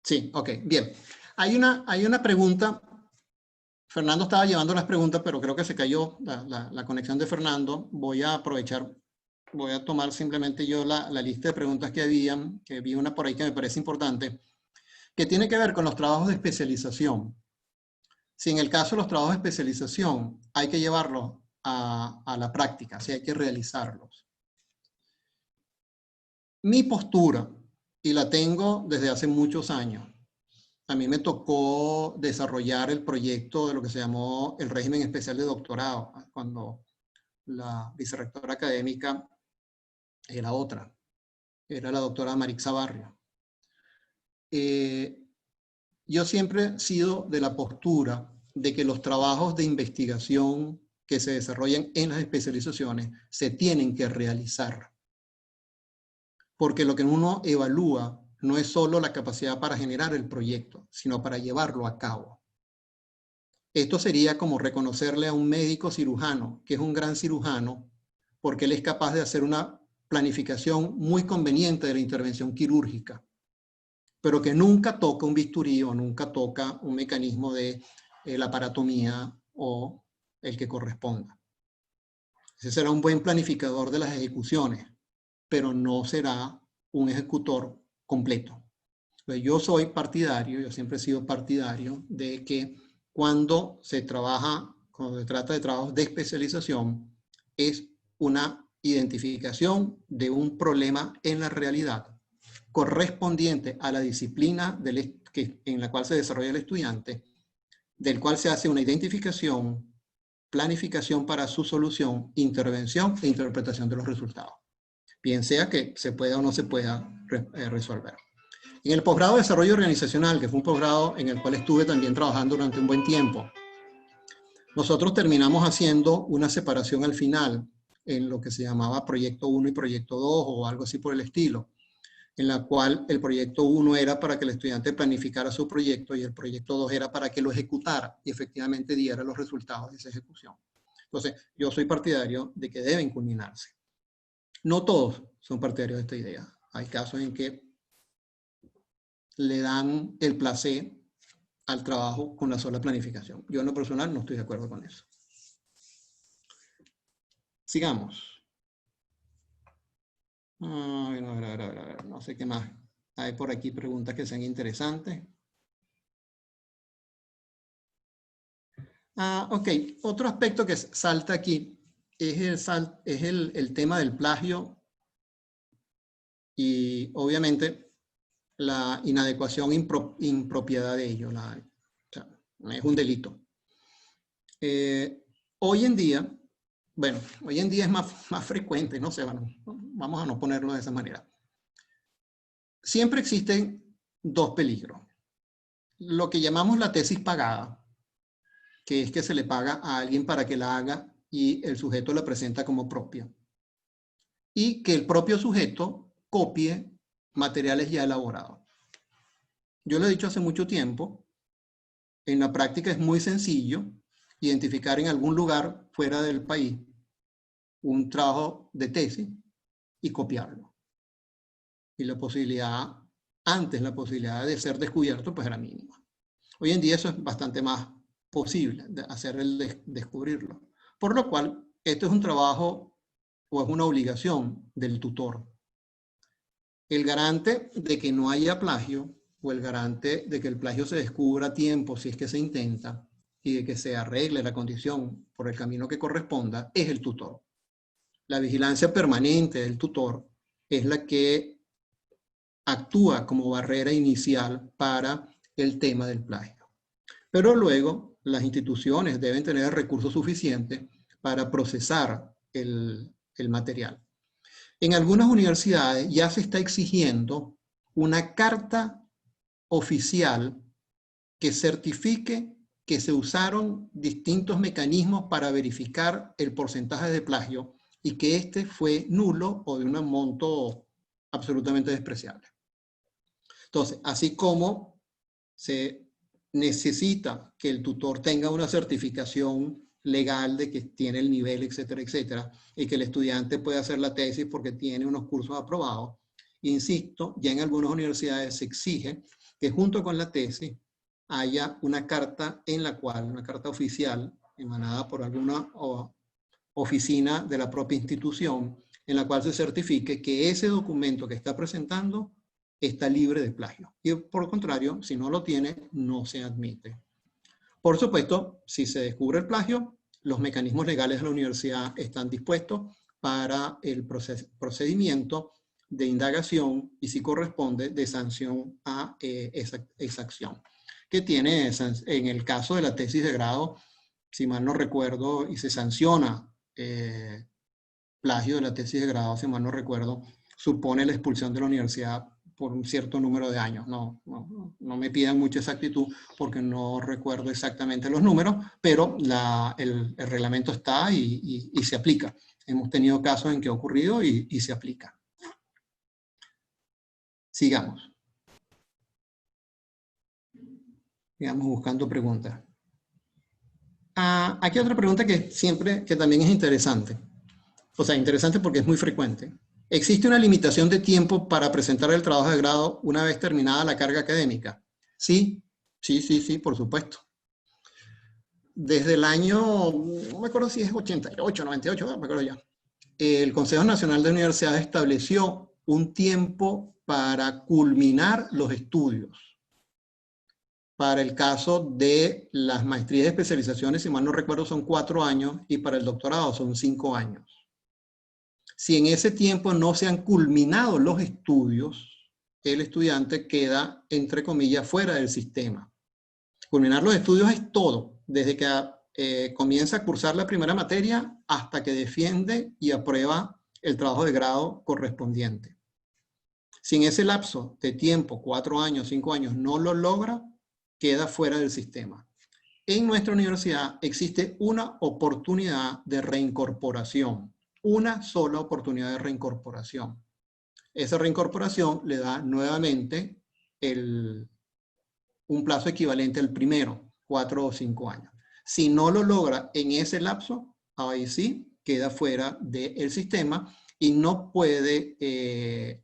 Speaker 2: Sí, ok, bien. Hay una pregunta Fernando estaba llevando las preguntas, pero creo que se cayó la conexión de Fernando. Voy a aprovechar, voy a tomar simplemente yo la lista de preguntas que habían, que vi una por ahí que me parece importante, que tiene que ver con los trabajos de especialización. Si en el caso de los trabajos de especialización hay que llevarlos a la práctica, si hay que realizarlos. Mi postura, y la tengo desde hace muchos años, a mí me tocó desarrollar el proyecto de lo que se llamó el régimen especial de doctorado, cuando la vicerrectora académica era otra, era la doctora Marixa Barrio. Yo siempre he sido de la postura de que los trabajos de investigación que se desarrollan en las especializaciones se tienen que realizar. Porque lo que uno evalúa no es solo la capacidad para generar el proyecto, sino para llevarlo a cabo. Esto sería como reconocerle a un médico cirujano, que es un gran cirujano, porque él es capaz de hacer una planificación muy conveniente de la intervención quirúrgica, pero que nunca toca un bisturí o nunca toca un mecanismo de la aparatomía o el que corresponda. Ese será un buen planificador de las ejecuciones, pero no será un ejecutor completo. Pues yo soy partidario, yo siempre he sido partidario de que cuando se trata de trabajos de especialización, es una identificación de un problema en la realidad correspondiente a la disciplina en la cual se desarrolla el estudiante, del cual se hace una identificación, planificación para su solución, intervención e interpretación de los resultados. Bien sea que se pueda o no se pueda resolver. En el posgrado de desarrollo organizacional, que fue un posgrado en el cual estuve también trabajando durante un buen tiempo, nosotros terminamos haciendo una separación al final en lo que se llamaba proyecto 1 y proyecto 2 o algo así por el estilo, en la cual el proyecto 1 era para que el estudiante planificara su proyecto y el proyecto 2 era para que lo ejecutara y efectivamente diera los resultados de esa ejecución. Entonces, yo soy partidario de que deben culminarse. No todos son partidarios de esta idea. Hay casos en que le dan el placer al trabajo con la sola planificación. Yo en lo personal no estoy de acuerdo con eso. Sigamos. A ver, no sé qué más. Hay por aquí preguntas que sean interesantes. Ok, otro aspecto que salta aquí es el tema del plagio y obviamente la inadecuación, impropiedad de ello. Es un delito. Hoy en día, bueno, hoy en día es más frecuente, no sé, bueno, vamos a no ponerlo de esa manera. Siempre existen dos peligros. Lo que llamamos la tesis pagada, que es que se le paga a alguien para que la haga y el sujeto la presenta como propia. Y que el propio sujeto copie materiales ya elaborados. Yo lo he dicho hace mucho tiempo, en la práctica es muy sencillo identificar en algún lugar fuera del país un trabajo de tesis y copiarlo. Y la posibilidad, antes la posibilidad de ser descubierto, pues era mínima. Hoy en día eso es bastante más posible, de hacer descubrirlo. Por lo cual, esto es un trabajo o es una obligación del tutor. El garante de que no haya plagio o el garante de que el plagio se descubra a tiempo si es que se intenta y de que se arregle la condición por el camino que corresponda es el tutor. La vigilancia permanente del tutor es la que actúa como barrera inicial para el tema del plagio. Pero luego las instituciones deben tener recursos suficientes para procesar el material. En algunas universidades ya se está exigiendo una carta oficial que certifique que se usaron distintos mecanismos para verificar el porcentaje de plagio y que este fue nulo o de un monto absolutamente despreciable. Entonces, así como se necesita que el tutor tenga una certificación legal de que tiene el nivel, etcétera, etcétera, y que el estudiante pueda hacer la tesis porque tiene unos cursos aprobados, insisto, ya en algunas universidades se exige que junto con la tesis haya una carta en la cual, una carta oficial emanada por alguna oficina de la propia institución, en la cual se certifique que ese documento que está presentando está libre de plagio. Y por el contrario, si no lo tiene, no se admite. Por supuesto, si se descubre el plagio, los mecanismos legales de la universidad están dispuestos para el procedimiento de indagación y, si corresponde, de sanción a esa acción. Que tiene, en el caso de la tesis de grado, si mal no recuerdo, y se sanciona plagio de la tesis de grado, si mal no recuerdo, supone la expulsión de la universidad por un cierto número de años. No me pidan mucha exactitud porque no recuerdo exactamente los números, pero el reglamento está y se aplica. Hemos tenido casos en que ha ocurrido y se aplica. Sigamos. Sigamos buscando preguntas. Aquí otra pregunta que también es interesante. O sea, interesante porque es muy frecuente. ¿Existe una limitación de tiempo para presentar el trabajo de grado una vez terminada la carga académica? Sí, por supuesto. Desde el año, no me acuerdo si es 88, 98, no me acuerdo ya. El Consejo Nacional de Universidades estableció un tiempo para culminar los estudios. Para el caso de las maestrías y especializaciones, si mal no recuerdo, son 4 años y para el doctorado son 5 años. Si en ese tiempo no se han culminado los estudios, el estudiante queda, entre comillas, fuera del sistema. Culminar los estudios es todo, desde que comienza a cursar la primera materia hasta que defiende y aprueba el trabajo de grado correspondiente. Si en ese lapso de tiempo, 4 años, 5 años, no lo logra, queda fuera del sistema. En nuestra universidad existe una oportunidad de reincorporación. Una sola oportunidad de reincorporación. Esa reincorporación le da nuevamente un plazo equivalente al primero, 4 o 5 años. Si no lo logra en ese lapso, ahí sí queda fuera del sistema y no puede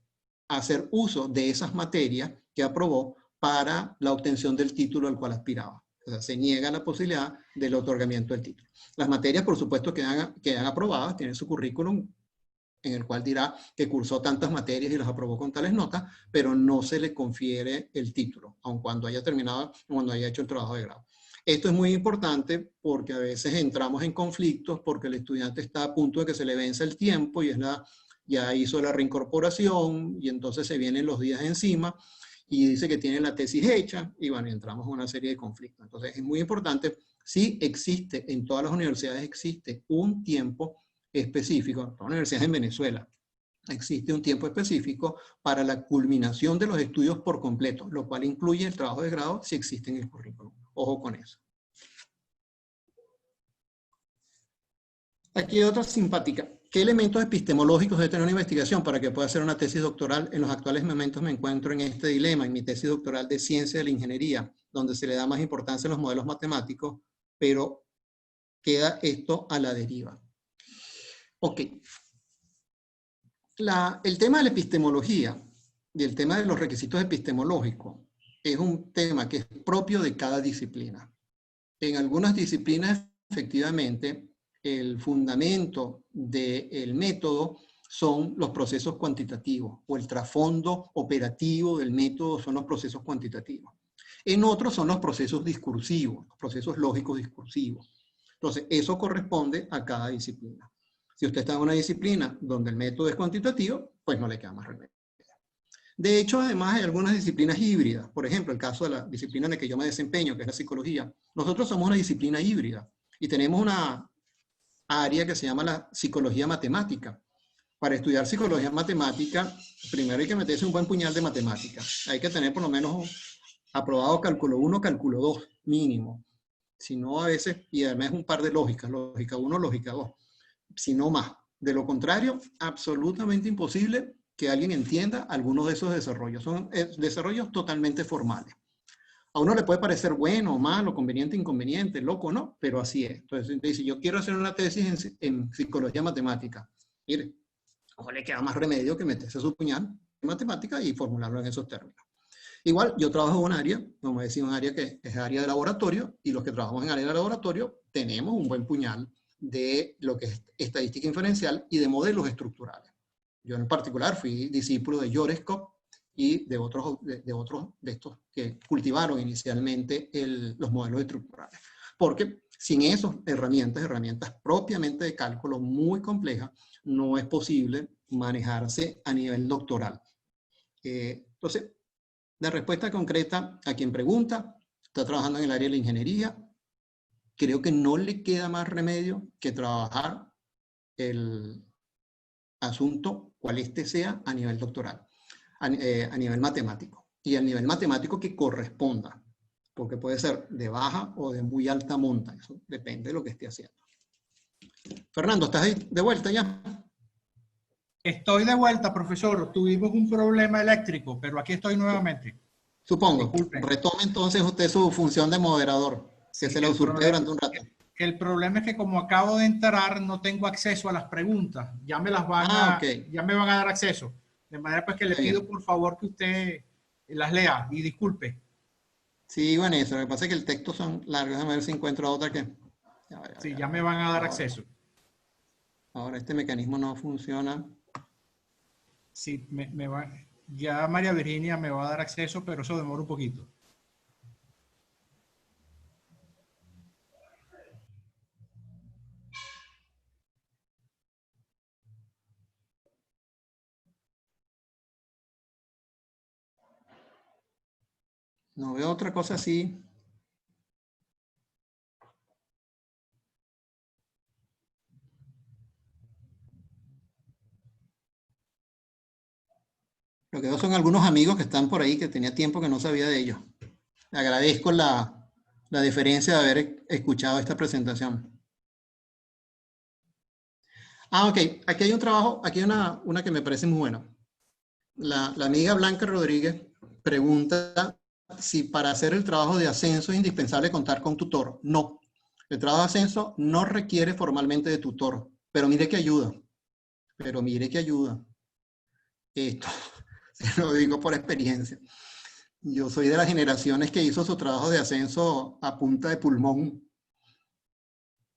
Speaker 2: hacer uso de esas materias que aprobó para la obtención del título al cual aspiraba. O sea, se niega la posibilidad del otorgamiento del título. Las materias, por supuesto, quedan aprobadas, tienen su currículum en el cual dirá que cursó tantas materias y las aprobó con tales notas, pero no se le confiere el título, aun cuando haya terminado, cuando haya hecho el trabajo de grado. Esto es muy importante porque a veces entramos en conflictos porque el estudiante está a punto de que se le vence el tiempo y ya hizo la reincorporación y entonces se vienen los días encima y dice que tiene la tesis hecha y bueno, entramos en una serie de conflictos. Entonces es muy importante, sí existe, en todas las universidades existe un tiempo específico, en todas las universidades en Venezuela, existe un tiempo específico para la culminación de los estudios por completo, lo cual incluye el trabajo de grado si existe en el currículum. Ojo con eso. Aquí hay otra simpática. ¿Qué elementos epistemológicos debe tener una investigación para que pueda hacer una tesis doctoral? En los actuales momentos me encuentro en este dilema, en mi tesis doctoral de Ciencia de la Ingeniería, donde se le da más importancia a los modelos matemáticos, pero queda esto a la deriva. Ok. El tema de la epistemología y el tema de los requisitos epistemológicos es un tema que es propio de cada disciplina. En algunas disciplinas, efectivamente, el fundamento del método son los procesos cuantitativos o el trasfondo operativo del método son los procesos cuantitativos. En otros son los procesos discursivos, los procesos lógicos discursivos. Entonces, eso corresponde a cada disciplina. Si usted está en una disciplina donde el método es cuantitativo, pues no le queda más remedio. De hecho, además hay algunas disciplinas híbridas. Por ejemplo, el caso de la disciplina en la que yo me desempeño, que es la psicología. Nosotros somos una disciplina híbrida y tenemos una área que se llama la psicología matemática. Para estudiar psicología matemática, primero hay que meterse un buen puñal de matemática. Hay que tener por lo menos aprobado cálculo 1, cálculo 2, mínimo. Si no, a veces, y además un par de lógicas, lógica 1, lógica 2. Si no más. De lo contrario, absolutamente imposible que alguien entienda algunos de esos desarrollos. Son desarrollos totalmente formales. A uno le puede parecer bueno o malo, conveniente, inconveniente, loco, ¿no? Pero así es. Entonces, dice, yo quiero hacer una tesis en psicología matemática. Mire, ojo, le queda más remedio que meterse su puñal en matemática y formularlo en esos términos. Igual, yo trabajo en un área, vamos a decir un área que es área de laboratorio, y los que trabajamos en área de laboratorio tenemos un buen puñal de lo que es estadística inferencial y de modelos estructurales. Yo en particular fui discípulo de Yoreskop y de otros de estos que cultivaron inicialmente los modelos estructurales. Porque sin esas herramientas propiamente de cálculo muy complejas, no es posible manejarse a nivel doctoral. Entonces, la respuesta concreta a quien pregunta, está trabajando en el área de la ingeniería, creo que no le queda más remedio que trabajar el asunto, cual este sea, a nivel doctoral, a nivel matemático. Y a nivel matemático que corresponda, porque puede ser de baja o de muy alta monta, eso depende de lo que esté haciendo. Fernando, ¿estás ahí de vuelta ya?
Speaker 1: Estoy de vuelta, profesor. Tuvimos un problema eléctrico, pero aquí estoy nuevamente.
Speaker 2: Supongo.
Speaker 1: Disculpen.
Speaker 2: Retome entonces usted su función de moderador, que
Speaker 1: Sí,
Speaker 2: se la usurpé durante un rato.
Speaker 1: el problema es que como acabo de entrar, no tengo acceso a las preguntas. Ya me
Speaker 2: Ok.
Speaker 1: ya me van a dar acceso. De manera pues que le
Speaker 2: Está
Speaker 1: pido
Speaker 2: bien.
Speaker 1: por favor que usted las lea y disculpe.
Speaker 2: Sí, bueno, eso. Lo que pasa es que el texto son largos. Déjame ver si encuentro otra que...
Speaker 1: Sí, ya me van a dar
Speaker 2: Ahora,
Speaker 1: acceso.
Speaker 2: ahora este mecanismo no funciona.
Speaker 1: Sí, ya María Virginia me va a dar acceso, pero eso demora un poquito.
Speaker 2: No veo otra cosa así. Lo que veo son algunos amigos que están por ahí que tenía tiempo que no sabía de ellos. Agradezco la deferencia de haber escuchado esta presentación. Ok. Aquí hay un trabajo, aquí hay una que me parece muy buena. La amiga Blanca Rodríguez pregunta si para hacer el trabajo de ascenso es indispensable contar con tutor. No. El trabajo de ascenso no requiere formalmente de tutor, pero mire que ayuda. Pero mire que ayuda. Esto se lo digo por experiencia. Yo soy de las generaciones que hizo su trabajo de ascenso a punta de pulmón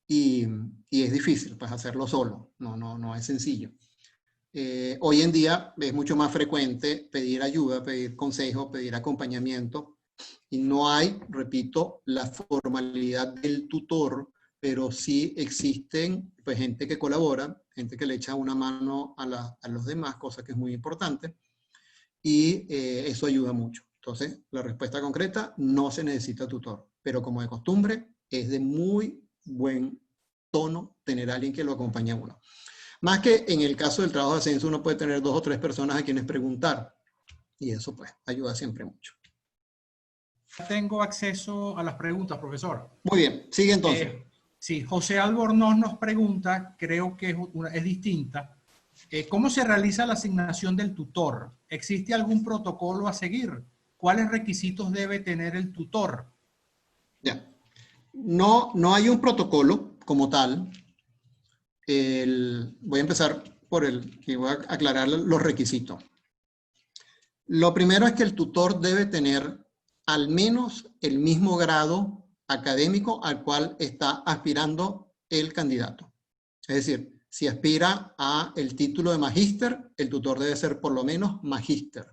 Speaker 2: y es difícil pues hacerlo solo, no es sencillo. Hoy en día es mucho más frecuente pedir ayuda, pedir consejo, pedir acompañamiento y no hay, repito, la formalidad del tutor, pero sí existen pues, gente que colabora, gente que le echa una mano a los demás, cosa que es muy importante y eso ayuda mucho. Entonces, la respuesta concreta, no se necesita tutor, pero como de costumbre, es de muy buen tono tener a alguien que lo acompañe a uno. Más que en el caso del trabajo de ascenso, uno puede tener 2 o 3 personas a quienes preguntar, y eso pues ayuda siempre mucho.
Speaker 1: Tengo acceso a las preguntas, profesor.
Speaker 2: Muy bien, sigue entonces.
Speaker 1: Sí, José Albornoz nos pregunta, creo que es distinta, ¿cómo se realiza la asignación del tutor? ¿Existe algún protocolo a seguir? ¿Cuáles requisitos debe tener el tutor?
Speaker 2: Ya. No hay un protocolo como tal. Voy a empezar y voy a aclarar los requisitos. Lo primero es que el tutor debe tener al menos el mismo grado académico al cual está aspirando el candidato. Es decir, si aspira a el título de magíster, el tutor debe ser por lo menos magíster.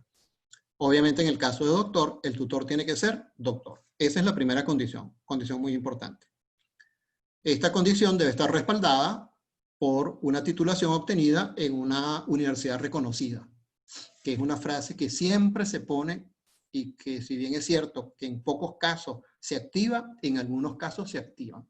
Speaker 2: Obviamente en el caso de doctor, el tutor tiene que ser doctor. Esa es la primera condición muy importante. Esta condición debe estar respaldada por una titulación obtenida en una universidad reconocida, que es una frase que siempre se pone y que si bien es cierto que en pocos casos se activa, en algunos casos se activan.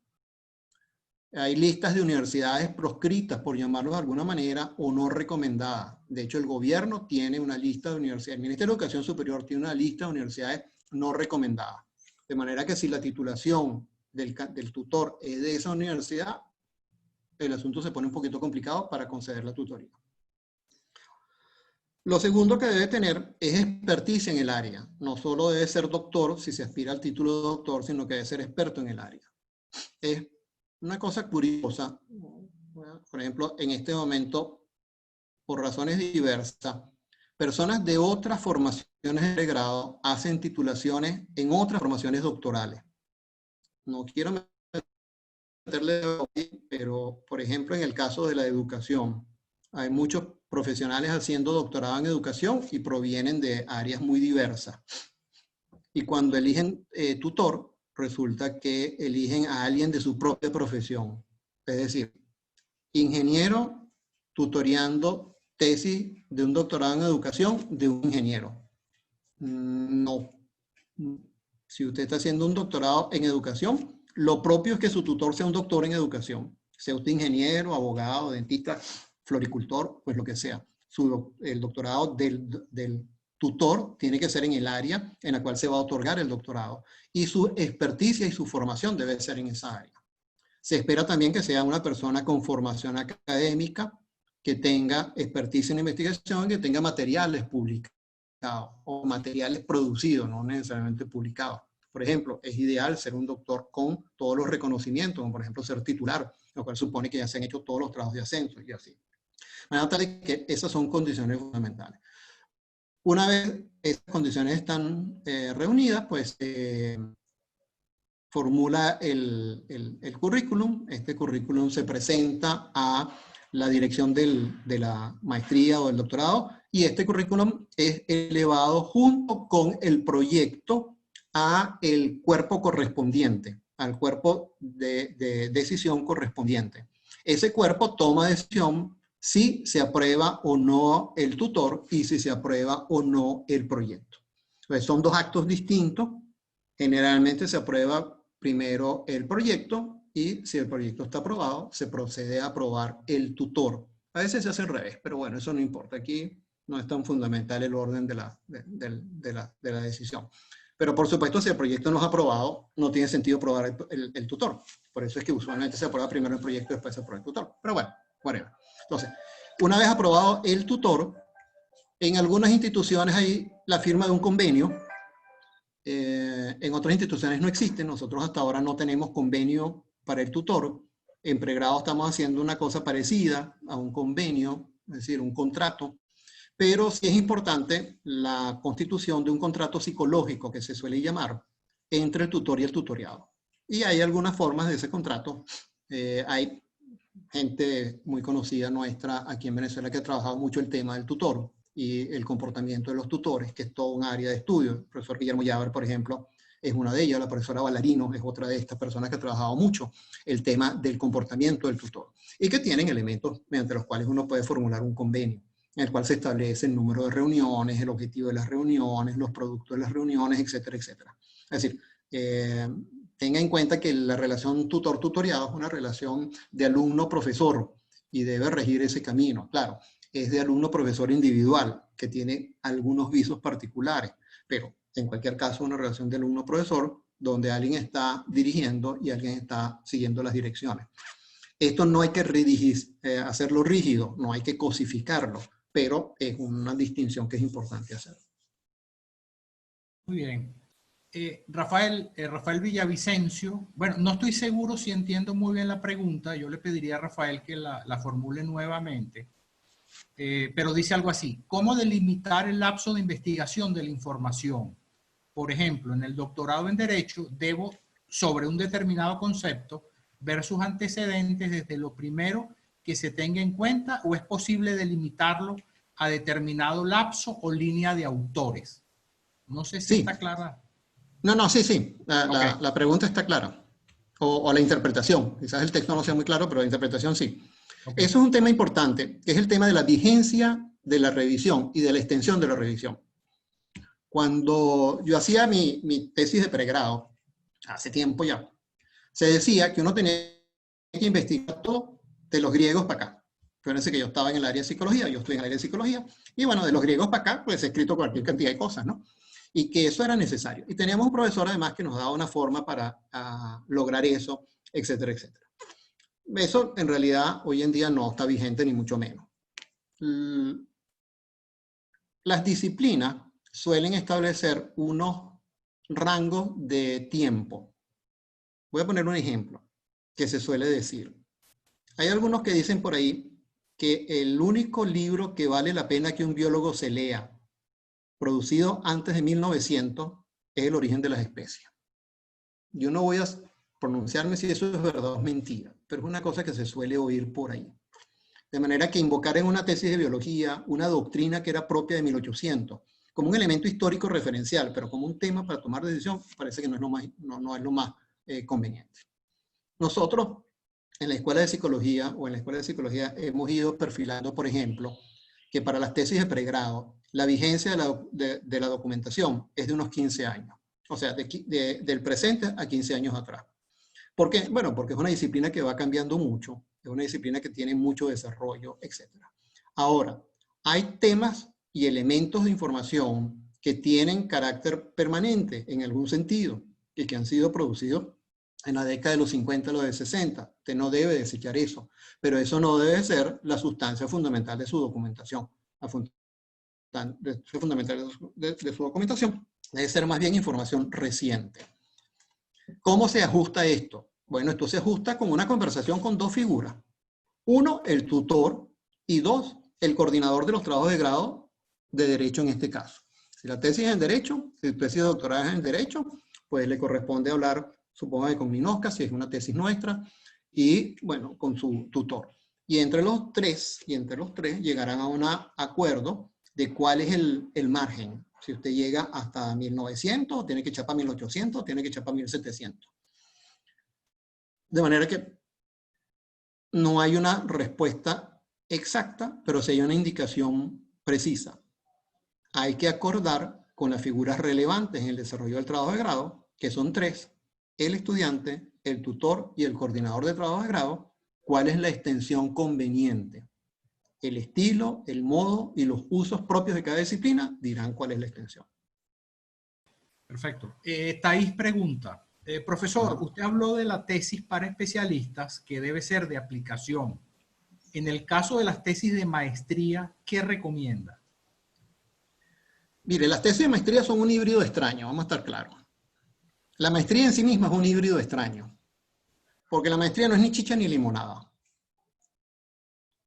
Speaker 2: Hay listas de universidades proscritas, por llamarlo de alguna manera, o no recomendadas. De hecho, el gobierno tiene una lista de universidades, el Ministerio de Educación Superior tiene una lista de universidades no recomendadas. De manera que si la titulación del tutor es de esa universidad, el asunto se pone un poquito complicado para conceder la tutoría. Lo segundo que debe tener es expertise en el área. No solo debe ser doctor si se aspira al título de doctor, sino que debe ser experto en el área. Es una cosa curiosa. Por ejemplo, en este momento, por razones diversas, personas de otras formaciones de pregrado hacen titulaciones en otras formaciones doctorales. No quiero meterle hoy, pero por ejemplo en el caso de la educación, hay muchos profesionales haciendo doctorado en educación y provienen de áreas muy diversas. Y cuando eligen tutor, resulta que eligen a alguien de su propia profesión. Es decir, ingeniero tutoreando tesis de un doctorado en educación de un ingeniero. No. Si usted está haciendo un doctorado en educación, lo propio es que su tutor sea un doctor en educación. Sea usted ingeniero, abogado, dentista, floricultor, pues lo que sea. El doctorado del tutor tiene que ser en el área en la cual se va a otorgar el doctorado. Y su experticia y su formación debe ser en esa área. Se espera también que sea una persona con formación académica, que tenga experticia en investigación, que tenga materiales publicados o materiales producidos, no necesariamente publicados. Por ejemplo, es ideal ser un doctor con todos los reconocimientos, como por ejemplo ser titular, lo cual supone que ya se han hecho todos los trabajos de ascenso y así. De manera tal que esas son condiciones fundamentales. Una vez esas condiciones están reunidas, pues formula el currículum. Este currículum se presenta a la dirección de la maestría o del doctorado y este currículum es elevado junto con el proyecto a el cuerpo correspondiente, al cuerpo de decisión correspondiente. Ese cuerpo toma decisión si se aprueba o no el tutor y si se aprueba o no el proyecto. Entonces, son dos actos distintos. Generalmente se aprueba primero el proyecto y si el proyecto está aprobado, se procede a aprobar el tutor. A veces se hace al revés, pero bueno, eso no importa. Aquí no es tan fundamental el orden de la decisión. Pero por supuesto, si el proyecto no es aprobado, no tiene sentido aprobar el tutor. Por eso es que usualmente se aprueba primero el proyecto y después se aprueba el tutor. Pero bueno, whatever. Entonces, una vez aprobado el tutor, en algunas instituciones hay la firma de un convenio. En otras instituciones no existen. Nosotros hasta ahora no tenemos convenio para el tutor. En pregrado estamos haciendo una cosa parecida a un convenio, es decir, un contrato. Pero sí es importante la constitución de un contrato psicológico, que se suele llamar, entre el tutor y el tutoriado. Y hay algunas formas de ese contrato. Hay gente muy conocida nuestra aquí en Venezuela que ha trabajado mucho el tema del tutor y el comportamiento de los tutores, que es todo un área de estudio. El profesor Guillermo Llaver, por ejemplo, es una de ellas. La profesora Ballarino es otra de estas personas que ha trabajado mucho el tema del comportamiento del tutor y que tienen elementos mediante los cuales uno puede formular un convenio en el cual se establece el número de reuniones, el objetivo de las reuniones, los productos de las reuniones, etcétera, etcétera. Es decir, tenga en cuenta que la relación tutor-tutoriado es una relación de alumno-profesor y debe regir ese camino. Claro, es de alumno-profesor individual, que tiene algunos visos particulares, pero en cualquier caso una relación de alumno-profesor donde alguien está dirigiendo y alguien está siguiendo las direcciones. Esto no hay que hacerlo rígido, no hay que cosificarlo, pero es una distinción que es importante hacer.
Speaker 1: Muy bien. Rafael Villavicencio, bueno, no estoy seguro si entiendo muy bien la pregunta, yo le pediría a Rafael que la formule nuevamente, pero dice algo así: ¿cómo delimitar el lapso de investigación de la información? Por ejemplo, en el doctorado en Derecho, debo, sobre un determinado concepto, ver sus antecedentes desde lo primero que se tenga en cuenta, o es posible delimitarlo a determinado lapso o línea de autores. No sé si está clara.
Speaker 2: No, sí. La pregunta está clara. O la interpretación. Quizás el texto no sea muy claro, pero la interpretación sí. Okay. Eso es un tema importante, que es el tema de la vigencia de la revisión y de la extensión de la revisión. Cuando yo hacía mi tesis de pregrado, hace tiempo ya, se decía que uno tenía que investigar todo de los griegos para acá. Fíjense que yo estaba en el área de psicología, yo estoy en el área de psicología, y bueno, de los griegos para acá, pues he escrito cualquier cantidad de cosas, ¿no? Y que eso era necesario. Y teníamos un profesor además que nos daba una forma para lograr eso, etcétera, etcétera. Eso en realidad hoy en día no está vigente ni mucho menos. Las disciplinas suelen establecer unos rangos de tiempo. Voy a poner un ejemplo que se suele decir. Hay algunos que dicen por ahí que el único libro que vale la pena que un biólogo se lea, producido antes de 1900, es El origen de las especies. Yo no voy a pronunciarme si eso es verdad o es mentira, pero es una cosa que se suele oír por ahí. De manera que invocar en una tesis de biología una doctrina que era propia de 1800, como un elemento histórico referencial, pero como un tema para tomar decisión, parece que no es lo más conveniente. Nosotros, en la Escuela de Psicología hemos ido perfilando, por ejemplo, que para las tesis de pregrado, la vigencia de la documentación es de unos 15 años. O sea, del presente a 15 años atrás. ¿Por qué? Bueno, porque es una disciplina que va cambiando mucho, es una disciplina que tiene mucho desarrollo, etc. Ahora, hay temas y elementos de información que tienen carácter permanente en algún sentido y que han sido producidos en la década de los 50 o los de 60. Usted no debe desechar eso, pero eso no debe ser la sustancia fundamental de su documentación. La sustancia fundamental de su documentación debe ser más bien información reciente. ¿Cómo se ajusta esto? Bueno, esto se ajusta con una conversación con dos figuras. Uno, el tutor, y dos, el coordinador de los trabajos de grado de derecho en este caso. Si la tesis es en derecho, si la tesis de doctorado es en derecho, pues le corresponde hablar, supongo que con Minosca, si es una tesis nuestra, y bueno, con su tutor. Y entre los tres llegarán a un acuerdo de cuál es el margen. Si usted llega hasta 1900, tiene que echar para 1800, tiene que echar para 1700. De manera que no hay una respuesta exacta, pero sí hay una indicación precisa. Hay que acordar con las figuras relevantes en el desarrollo del trabajo de grado, que son tres: el estudiante, el tutor y el coordinador de trabajo de grado, cuál es la extensión conveniente. El estilo, el modo y los usos propios de cada disciplina dirán cuál es la extensión.
Speaker 1: Perfecto. Thais pregunta, profesor, usted habló de la tesis para especialistas que debe ser de aplicación. En el caso de las tesis de maestría, ¿qué recomienda?
Speaker 2: Mire, las tesis de maestría son un híbrido extraño, vamos a estar claros. La maestría en sí misma es un híbrido extraño, porque la maestría no es ni chicha ni limonada.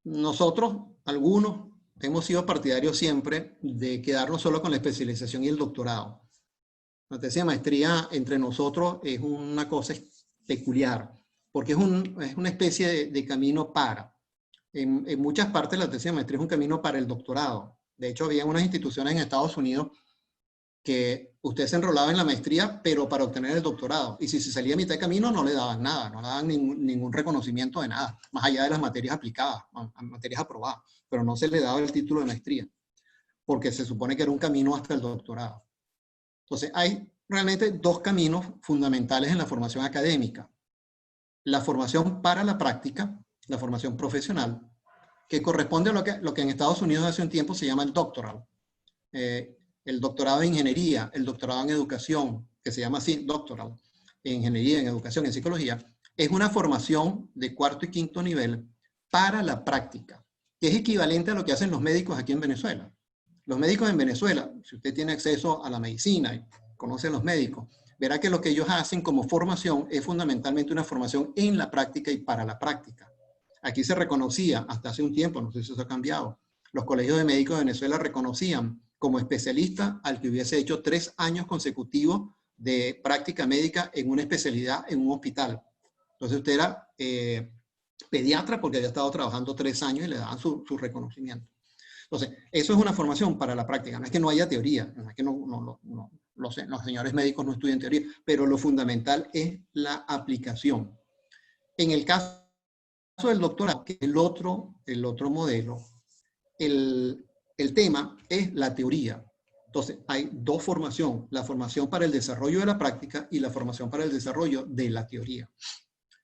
Speaker 2: Nosotros, algunos, hemos sido partidarios siempre de quedarnos solo con la especialización y el doctorado. La tesis de maestría entre nosotros es una cosa peculiar, porque es una especie de camino para. En muchas partes la tesis de maestría es un camino para el doctorado. De hecho, había unas instituciones en Estados Unidos que usted se enrolaba en la maestría, pero para obtener el doctorado. Y si se salía a mitad de camino, no le daban nada, no le daban ningún reconocimiento de nada, más allá de las materias aplicadas, materias aprobadas, pero no se le daba el título de maestría, porque se supone que era un camino hasta el doctorado. Entonces, hay realmente dos caminos fundamentales en la formación académica. La formación para la práctica, la formación profesional, que corresponde a lo que en Estados Unidos hace un tiempo se llama el doctoral. El doctorado en ingeniería, el doctorado en educación, que se llama así, doctoral, en ingeniería, en educación, en psicología, es una formación de cuarto y quinto nivel para la práctica, que es equivalente a lo que hacen los médicos aquí en Venezuela. Los médicos en Venezuela, si usted tiene acceso a la medicina y conoce a los médicos, verá que lo que ellos hacen como formación es fundamentalmente una formación en la práctica y para la práctica. Aquí se reconocía, hasta hace un tiempo, no sé si eso ha cambiado, los colegios de médicos de Venezuela reconocían como especialista al que hubiese hecho 3 años consecutivos de práctica médica en una especialidad en un hospital. Entonces usted era pediatra porque había estado trabajando 3 años y le daban su reconocimiento. Entonces, eso es una formación para la práctica. No es que no haya teoría, no es que los señores médicos no estudian teoría, pero lo fundamental es la aplicación. En el caso del doctorado, que es el otro modelo, el tema es la teoría. Entonces, hay dos formaciones, la formación para el desarrollo de la práctica y la formación para el desarrollo de la teoría.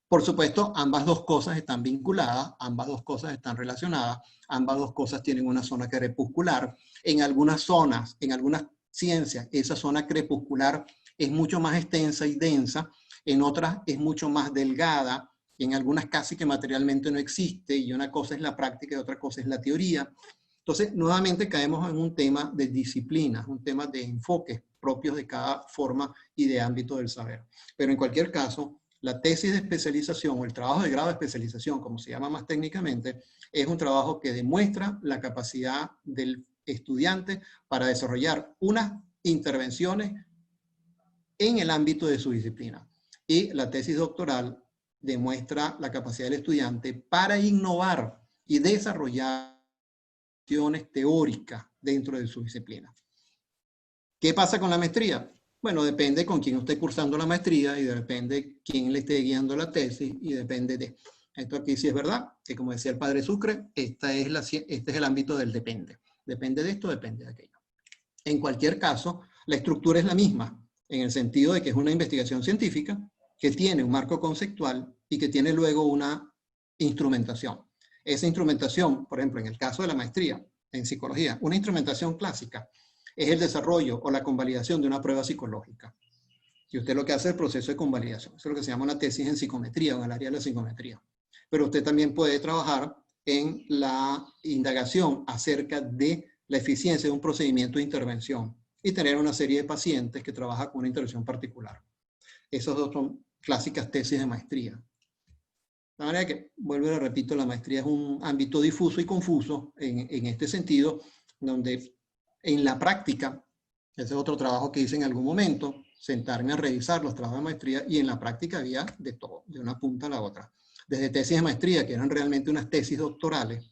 Speaker 2: Por supuesto, ambas dos cosas están vinculadas, ambas dos cosas están relacionadas, ambas dos cosas tienen una zona crepuscular. En algunas zonas, en algunas ciencias, esa zona crepuscular es mucho más extensa y densa, en otras es mucho más delgada, en algunas casi que materialmente no existe, y una cosa es la práctica y otra cosa es la teoría. Entonces, nuevamente caemos en un tema de disciplinas, un tema de enfoques propios de cada forma y de ámbito del saber. Pero en cualquier caso, La tesis de especialización o el trabajo de grado de especialización, como se llama más técnicamente, es un trabajo que demuestra la capacidad del estudiante para desarrollar unas intervenciones en el ámbito de su disciplina. Y la tesis doctoral demuestra la capacidad del estudiante para innovar y desarrollar acciones teóricas dentro de su disciplina. ¿Qué pasa con la maestría? Bueno, depende con quién esté cursando la maestría y depende quién le esté guiando la tesis y depende de... Esto aquí sí es verdad, que como decía el padre Sucre, este es el ámbito del depende. Depende de esto, depende de aquello. En cualquier caso, la estructura es la misma, en el sentido de que es una investigación científica que tiene un marco conceptual y que tiene luego una instrumentación. Esa instrumentación, por ejemplo, en el caso de la maestría en psicología, una instrumentación clásica es el desarrollo o la convalidación de una prueba psicológica. Y usted lo que hace es el proceso de convalidación. Eso es lo que se llama una tesis en psicometría o en el área de la psicometría. Pero usted también puede trabajar en la indagación acerca de la eficiencia de un procedimiento de intervención y tener una serie de pacientes que trabajan con una intervención particular. Esos dos son clásicas tesis de maestría. De manera que, vuelvo y repito, la maestría es un ámbito difuso y confuso en este sentido, donde en la práctica, ese es otro trabajo que hice en algún momento, sentarme a revisar los trabajos de maestría y en la práctica había de todo, de una punta a la otra. Desde tesis de maestría, que eran realmente unas tesis doctorales,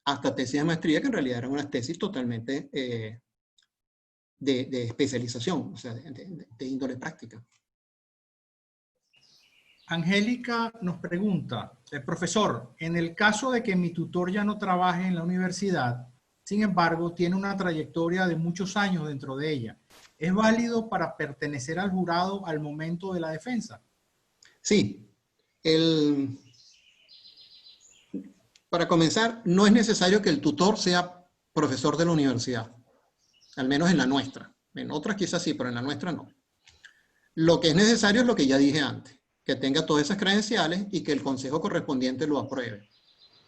Speaker 2: hasta tesis de maestría, que en realidad eran unas tesis totalmente de especialización, o sea, de índole práctica.
Speaker 1: Angélica nos pregunta, profesor, en el caso de que mi tutor ya no trabaje en la universidad, sin embargo, tiene una trayectoria de muchos años dentro de ella, ¿es válido para pertenecer al jurado al momento de la defensa?
Speaker 2: Sí. Para comenzar, no es necesario que el tutor sea profesor de la universidad, al menos en la nuestra. En otras quizás sí, pero en la nuestra no. Lo que es necesario es lo que ya dije antes, que tenga todas esas credenciales y que el consejo correspondiente lo apruebe.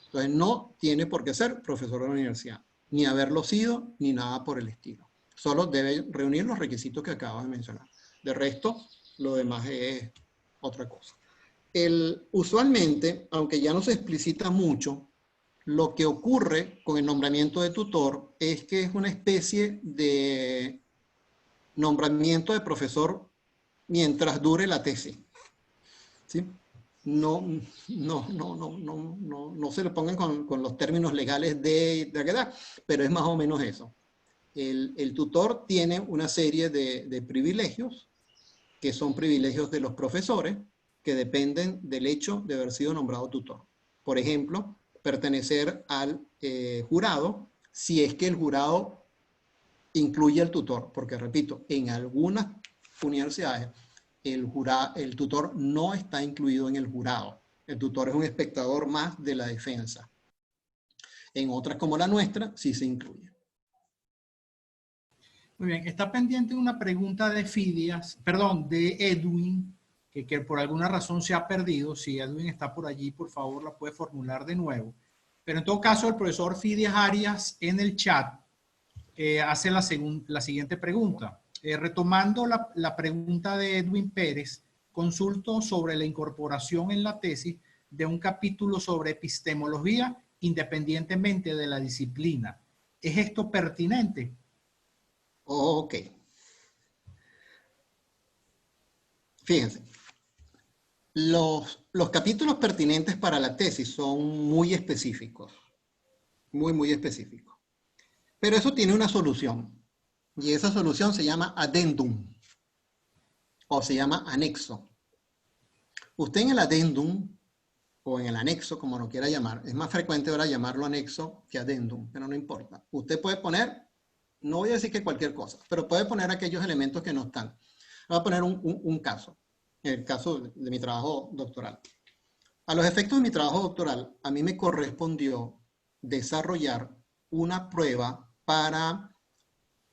Speaker 2: Entonces no tiene por qué ser profesor de la universidad, ni haberlo sido, ni nada por el estilo. Solo debe reunir los requisitos que acabo de mencionar. De resto, lo demás es otra cosa. Usualmente, aunque ya no se explicita mucho, lo que ocurre con el nombramiento de tutor es que es una especie de nombramiento de profesor mientras dure la tesis. ¿Sí? No se le pongan con los términos legales de edad, pero es más o menos eso. El tutor tiene una serie de privilegios, que son privilegios de los profesores, que dependen del hecho de haber sido nombrado tutor. Por ejemplo, pertenecer al jurado, si es que el jurado incluye al tutor, porque repito, en algunas universidades el tutor no está incluido en el jurado. El tutor es un espectador más de la defensa. En otras como la nuestra, sí se incluye.
Speaker 1: Muy bien, está pendiente una pregunta de de Edwin, que por alguna razón se ha perdido. Si Edwin está por allí, por favor, la puede formular de nuevo. Pero en todo caso, el profesor Fidias Arias en el chat hace la siguiente pregunta. Retomando la pregunta de Edwin Pérez, consulto sobre la incorporación en la tesis de un capítulo sobre epistemología independientemente de la disciplina. ¿Es esto pertinente?
Speaker 2: Ok. Fíjense. Los capítulos pertinentes para la tesis son muy específicos. Muy específicos. Pero eso tiene una solución. Y esa solución se llama addendum. O se llama anexo. Usted en el addendum, o en el anexo, como lo quiera llamar, es más frecuente ahora llamarlo anexo que addendum, pero no importa. Usted puede poner, no voy a decir que cualquier cosa, pero puede poner aquellos elementos que no están. Voy a poner un caso, el caso de mi trabajo doctoral. A los efectos de mi trabajo doctoral, a mí me correspondió desarrollar una prueba para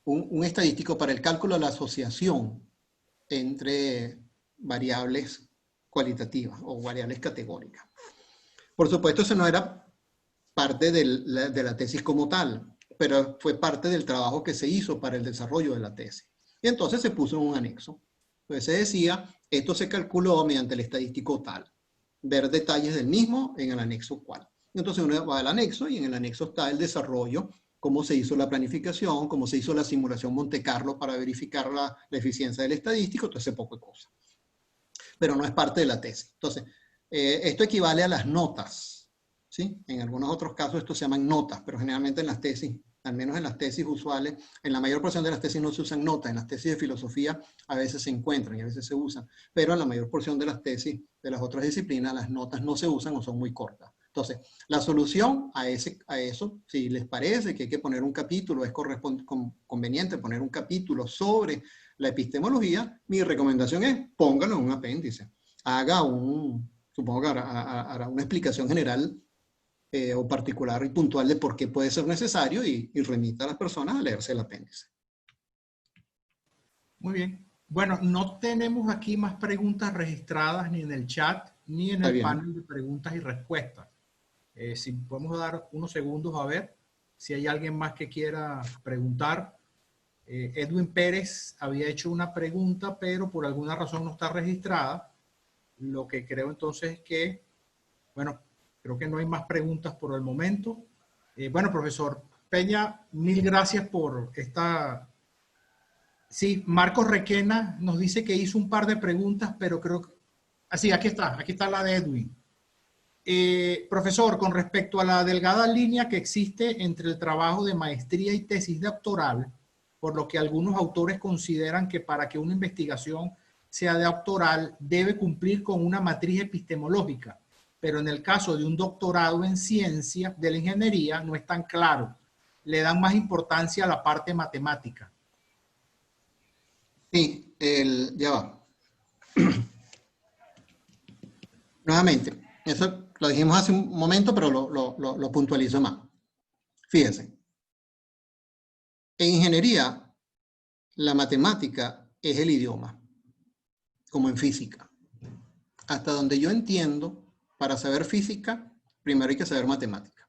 Speaker 2: un estadístico para el cálculo de la asociación entre variables cualitativas o variables categóricas. Por supuesto, eso no era parte de la tesis como tal, pero fue parte del trabajo que se hizo para el desarrollo de la tesis. Y entonces se puso en un anexo. Entonces se decía, esto se calculó mediante el estadístico tal. Ver detalles del mismo en el anexo cual. Entonces uno va al anexo y en el anexo está el desarrollo, cómo se hizo la planificación, cómo se hizo la simulación Monte Carlo para verificar la eficiencia del estadístico, todo ese poco de cosas. Pero no es parte de la tesis. Entonces, esto equivale a las notas, ¿sí? En algunos otros casos esto se llaman notas, pero generalmente en las tesis, al menos en las tesis usuales, en la mayor porción de las tesis no se usan notas, en las tesis de filosofía a veces se encuentran y a veces se usan, pero en la mayor porción de las tesis de las otras disciplinas las notas no se usan o son muy cortas. Entonces, la solución a eso, si les parece que hay que poner un capítulo, es conveniente poner un capítulo sobre la epistemología, mi recomendación es póngalo en un apéndice. Supongo que hará una explicación general o particular y puntual de por qué puede ser necesario y remita a las personas a leerse el apéndice.
Speaker 1: Muy bien. Bueno, no tenemos aquí más preguntas registradas ni en el chat ni en el panel de preguntas y respuestas. Si podemos dar unos segundos a ver si hay alguien más que quiera preguntar. Edwin Pérez había hecho una pregunta, pero por alguna razón no está registrada. Lo que creo entonces es que, bueno, creo que no hay más preguntas por el momento. Bueno, profesor Peña, mil gracias por esta... Sí, Marcos Requena nos dice que hizo un par de preguntas, pero creo que... Así, aquí está la de Edwin. Profesor, con respecto a la delgada línea que existe entre el trabajo de maestría y tesis doctoral, por lo que algunos autores consideran que para que una investigación sea doctoral debe cumplir con una matriz epistemológica, pero en el caso de un doctorado en ciencia de la ingeniería no es tan claro. Le dan más importancia a la parte matemática.
Speaker 2: Sí, ya va. Nuevamente, eso lo dijimos hace un momento, pero lo puntualizo más. Fíjense, en ingeniería, la matemática es el idioma, como en física. Hasta donde yo entiendo, para saber física, primero hay que saber matemática.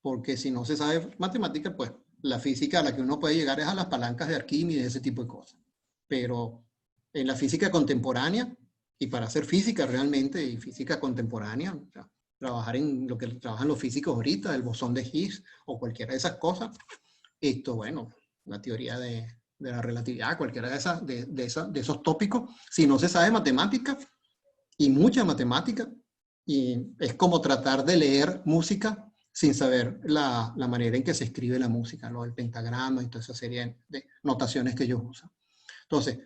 Speaker 2: Porque si no se sabe matemática, pues la física a la que uno puede llegar es a las palancas de Arquímedes, ese tipo de cosas. Pero en la física contemporánea, y para hacer física realmente, y física contemporánea, o sea, trabajar en lo que trabajan los físicos ahorita, el bosón de Higgs o cualquiera de esas cosas, bueno, la teoría de la relatividad, cualquiera de esos tópicos, si no se sabe matemática, y mucha matemática, y es como tratar de leer música sin saber la manera en que se escribe la música, ¿no? El pentagrama y toda esa serie de notaciones que ellos usan. Entonces,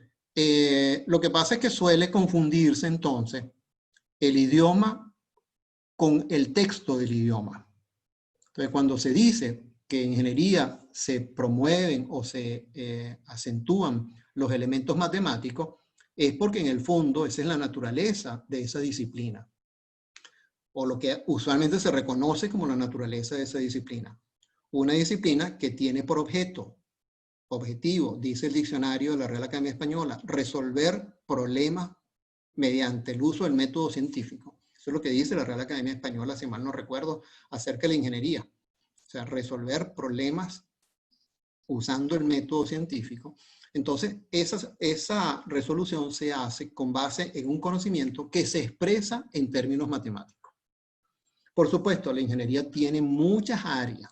Speaker 2: lo que pasa es que suele confundirse entonces el idioma con el texto del idioma. Entonces, cuando se dice que en ingeniería se promueven o se acentúan los elementos matemáticos, es porque en el fondo esa es la naturaleza de esa disciplina, o lo que usualmente se reconoce como la naturaleza de esa disciplina. Una disciplina que tiene por objetivo, dice el diccionario de la Real Academia Española, resolver problemas mediante el uso del método científico. Eso es lo que dice la Real Academia Española, si mal no recuerdo, acerca de la ingeniería. O sea, resolver problemas usando el método científico. Entonces, esa resolución se hace con base en un conocimiento que se expresa en términos matemáticos. Por supuesto, la ingeniería tiene muchas áreas,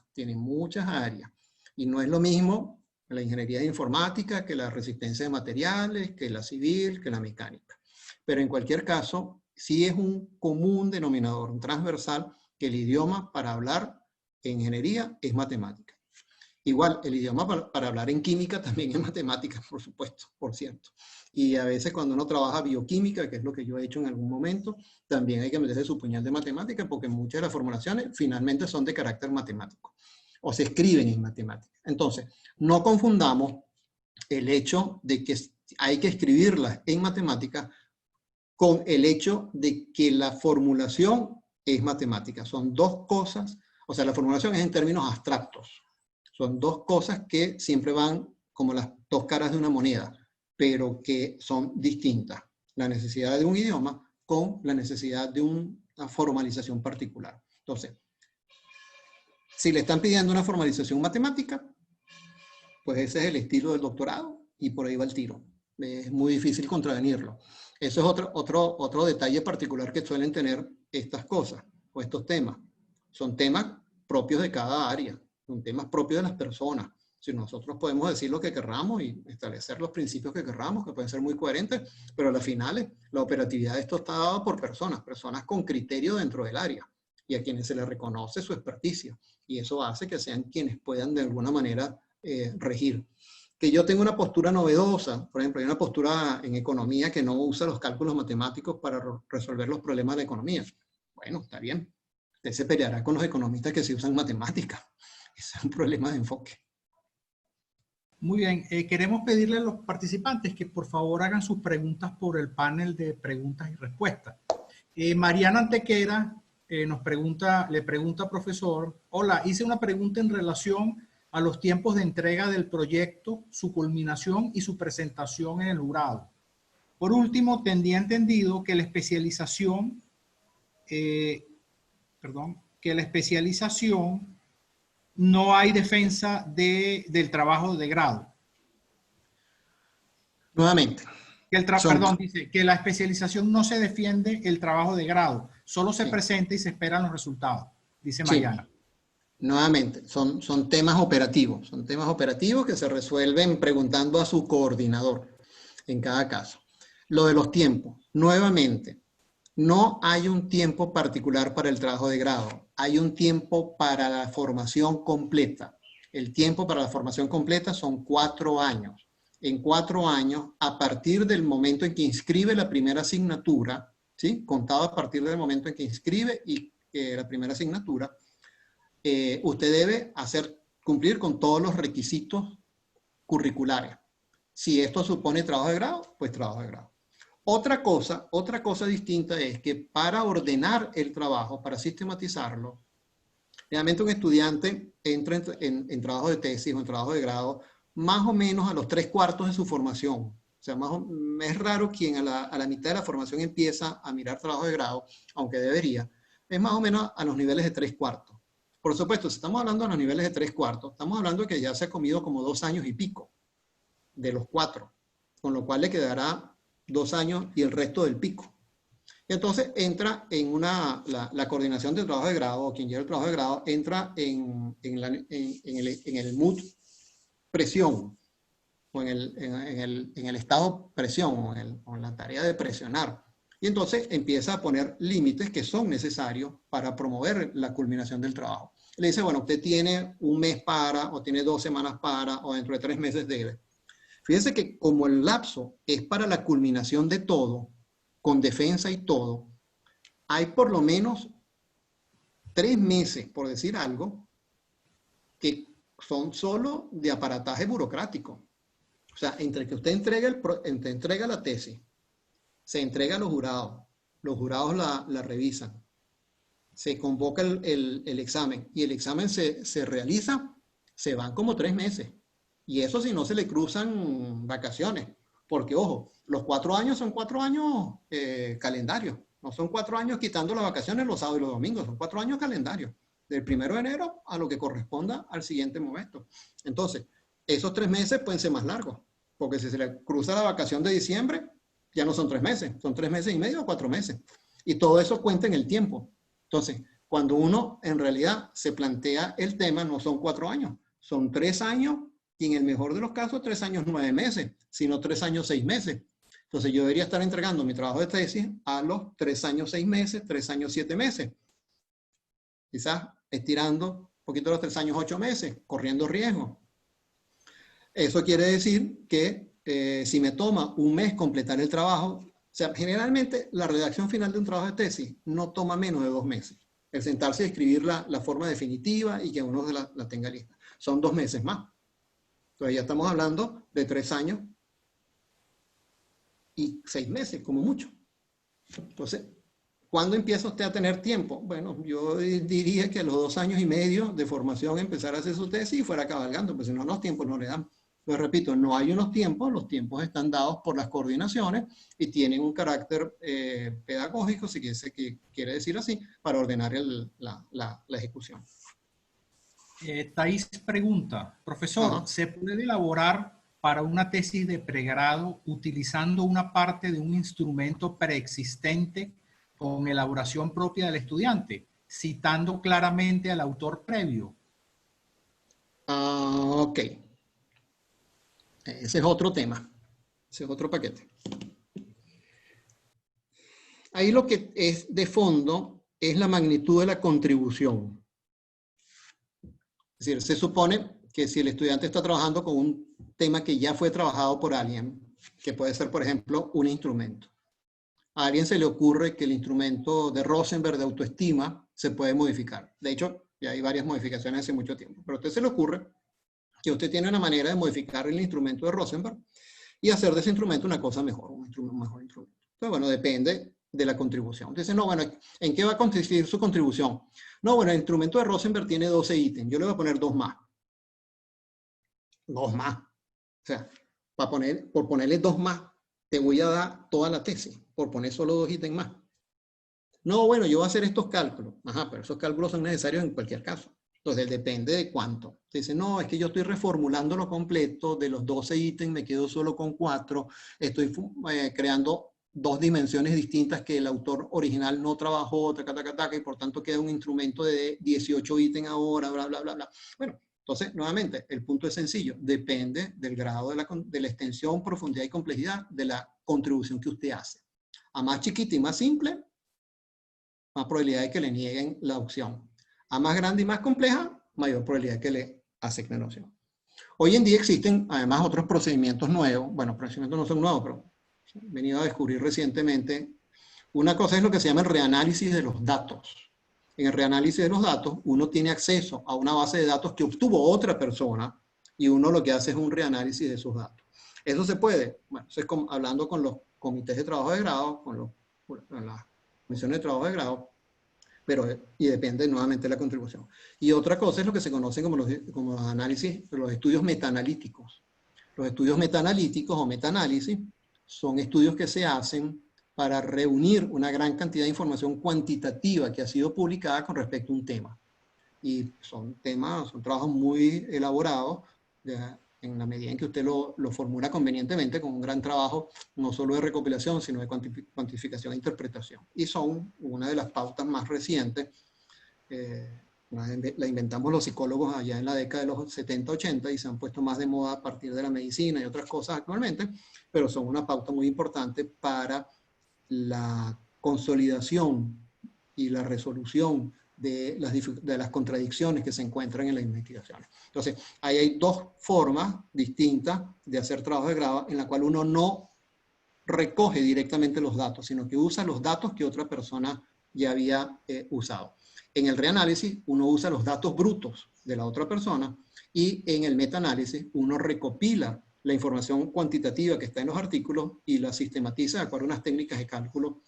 Speaker 2: y no es lo mismo la ingeniería de informática que la resistencia de materiales, que la civil, que la mecánica. Pero en cualquier caso, sí es un común denominador, un transversal, que el idioma para hablar en ingeniería es matemática. Igual, el idioma para hablar en química también es matemática, por supuesto, por cierto. Y a veces cuando uno trabaja bioquímica, que es lo que yo he hecho en algún momento, también hay que meterse su puñal de matemática porque muchas de las formulaciones finalmente son de carácter matemático o se escriben en matemática. Entonces, no confundamos el hecho de que hay que escribirlas en matemática con el hecho de que la formulación es matemática. Son dos cosas, o sea, la formulación es en términos abstractos. Son dos cosas que siempre van como las dos caras de una moneda, pero que son distintas. La necesidad de un idioma con la necesidad de una formalización particular. Entonces, si le están pidiendo una formalización matemática, pues ese es el estilo del doctorado y por ahí va el tiro. Es muy difícil contravenirlo. Eso es otro detalle particular que suelen tener estas cosas o estos temas. Son temas propios de cada área, son temas propios de las personas. Si nosotros podemos decir lo que querramos y establecer los principios que querramos, que pueden ser muy coherentes, pero a las finales la operatividad de esto está dada por personas con criterio dentro del área y a quienes se les reconoce su experticia. Y eso hace que sean quienes puedan de alguna manera regir. Que yo tengo una postura novedosa, por ejemplo, hay una postura en economía que no usa los cálculos matemáticos para resolver los problemas de economía. Bueno, está bien. Usted se peleará con los economistas que sí usan matemáticas. Ese es un problema de enfoque.
Speaker 1: Muy bien. Queremos pedirle a los participantes que por favor hagan sus preguntas por el panel de preguntas y respuestas. Mariana Antequera le pregunta, profesor, hola, hice una pregunta en relación a los tiempos de entrega del proyecto, su culminación y su presentación en el jurado. Por último, tenía entendido que la especialización, no hay defensa del trabajo de grado.
Speaker 2: Nuevamente.
Speaker 1: Dice que la especialización no se defiende el trabajo de grado, solo se presenta y se esperan los resultados, dice Mariana.
Speaker 2: Sí. Nuevamente, son temas operativos que se resuelven preguntando a su coordinador en cada caso. Lo de los tiempos, nuevamente, no hay un tiempo particular para el trabajo de grado, hay un tiempo para la formación completa. El tiempo para la formación completa son 4 años. En 4 años, a partir del momento en que inscribe la primera asignatura, ¿sí? Contado a partir del momento en que inscribe la primera asignatura, usted debe cumplir con todos los requisitos curriculares. Si esto supone trabajo de grado, pues trabajo de grado. Otra cosa distinta es que para ordenar el trabajo, para sistematizarlo, realmente un estudiante entra en trabajo de tesis o en trabajo de grado más o menos a los 3/4 de su formación. O sea, es raro quien a la mitad de la formación empieza a mirar trabajo de grado, aunque debería. Es más o menos a los niveles de 3/4. Por supuesto, si estamos hablando de los niveles de 3/4, estamos hablando de que ya se ha comido como 2 años y pico de los 4, con lo cual le quedará 2 años y el resto del pico. Y entonces entra en la coordinación del trabajo de grado, o quien lleva el trabajo de grado, entra en el mood presión, o en el estado presión, o en la tarea de presionar. Y entonces empieza a poner límites que son necesarios para promover la culminación del trabajo. Le dice, bueno, usted tiene 1 mes para, o tiene 2 semanas para, o dentro de 3 meses debe. Fíjense que como el lapso es para la culminación de todo, con defensa y todo, hay por lo menos 3 meses, por decir algo, que son solo de aparataje burocrático. O sea, entre que usted entrega la tesis, se entrega a los jurados la revisan, se convoca el examen y el examen se realiza, se van como 3 meses. Y eso si no se le cruzan vacaciones, porque ojo, los 4 años son 4 años calendarios, no son 4 años quitando las vacaciones los sábados y los domingos, son 4 años calendarios, del 1 de enero a lo que corresponda al siguiente momento. Entonces, esos 3 meses pueden ser más largos, porque si se le cruza la vacación de diciembre, ya no son 3 meses, son 3 meses y medio o 4 meses. Y todo eso cuenta en el tiempo. Entonces, cuando uno en realidad se plantea el tema, no son 4 años, son 3 años y en el mejor de los casos 3 años 9 meses, sino 3 años 6 meses. Entonces yo debería estar entregando mi trabajo de tesis a los 3 años 6 meses, 3 años 7 meses. Quizás estirando un poquito los 3 años 8 meses, corriendo riesgo. Eso quiere decir que si me toma 1 mes completar el trabajo, o sea, generalmente la redacción final de un trabajo de tesis no toma menos de 2 meses. El sentarse y escribir la forma definitiva y que uno la tenga lista. Son 2 meses más. Entonces ya estamos hablando de 3 años y 6 meses, como mucho. Entonces, ¿cuándo empieza usted a tener tiempo? Bueno, yo diría que a los 2 años y medio de formación empezar a hacer su tesis y fuera cabalgando, pues si no, los tiempos no le dan. Pues repito, no hay unos tiempos, los tiempos están dados por las coordinaciones y tienen un carácter pedagógico, si quiere decir así, para ordenar la ejecución.
Speaker 1: Thais pregunta, profesor, ¿se puede elaborar para una tesis de pregrado utilizando una parte de un instrumento preexistente con elaboración propia del estudiante, citando claramente al autor previo?
Speaker 2: Ok. Ese es otro tema. Ese es otro paquete. Ahí lo que es de fondo es la magnitud de la contribución. Es decir, se supone que si el estudiante está trabajando con un tema que ya fue trabajado por alguien, que puede ser, por ejemplo, un instrumento. A alguien se le ocurre que el instrumento de Rosenberg de autoestima se puede modificar. De hecho, ya hay varias modificaciones hace mucho tiempo. Pero a usted se le ocurre que usted tiene una manera de modificar el instrumento de Rosenberg y hacer de ese instrumento una cosa mejor, un mejor instrumento. Entonces, bueno, depende de la contribución. Entonces, no, bueno, ¿en qué va a consistir su contribución? No, bueno, el instrumento de Rosenberg tiene 12 ítems. Yo le voy a poner 2 más. 2 más. O sea, por ponerle 2 más, te voy a dar toda la tesis, por poner solo 2 ítems más. No, bueno, yo voy a hacer estos cálculos. Ajá, pero esos cálculos son necesarios en cualquier caso. Entonces, depende de cuánto. Te dice, no, es que yo estoy reformulando lo completo, de los 12 ítems me quedo solo con 4, estoy creando 2 dimensiones distintas que el autor original no trabajó, y por tanto queda un instrumento de 18 ítems ahora, bla, bla, bla, bla. Bueno, entonces, nuevamente, el punto es sencillo. Depende del grado de la extensión, profundidad y complejidad de la contribución que usted hace. A más chiquita y más simple, más probabilidad de que le nieguen la opción. A más grande y más compleja, mayor probabilidad de que le asignen la opción. Hoy en día existen además otros procedimientos nuevos. Bueno, procedimientos no son nuevos, pero he venido a descubrir recientemente. Una cosa es lo que se llama el reanálisis de los datos. En el reanálisis de los datos, uno tiene acceso a una base de datos que obtuvo otra persona y uno lo que hace es un reanálisis de esos datos. ¿Eso se puede? Bueno, eso es como, hablando con los comités de trabajo de grado, con las comisiones de trabajo de grado, y depende nuevamente de la contribución. Y otra cosa es lo que se conocen como los análisis, los estudios metaanalíticos. Los estudios metaanalíticos o metaanálisis son estudios que se hacen para reunir una gran cantidad de información cuantitativa que ha sido publicada con respecto a un tema. Y son trabajos muy elaborados, en la medida en que usted lo formula convenientemente, con un gran trabajo no solo de recopilación, sino de cuantificación e interpretación. Y son una de las pautas más recientes. La inventamos los psicólogos allá en la década de los 70-80 y se han puesto más de moda a partir de la medicina y otras cosas actualmente, pero son una pauta muy importante para la consolidación y la resolución de las contradicciones que se encuentran en las investigaciones. Entonces, ahí hay 2 formas distintas de hacer trabajo de grado en la cual uno no recoge directamente los datos, sino que usa los datos que otra persona ya había usado. En el reanálisis, uno usa los datos brutos de la otra persona y en el metaanálisis, uno recopila la información cuantitativa que está en los artículos y la sistematiza de acuerdo a unas técnicas de cálculo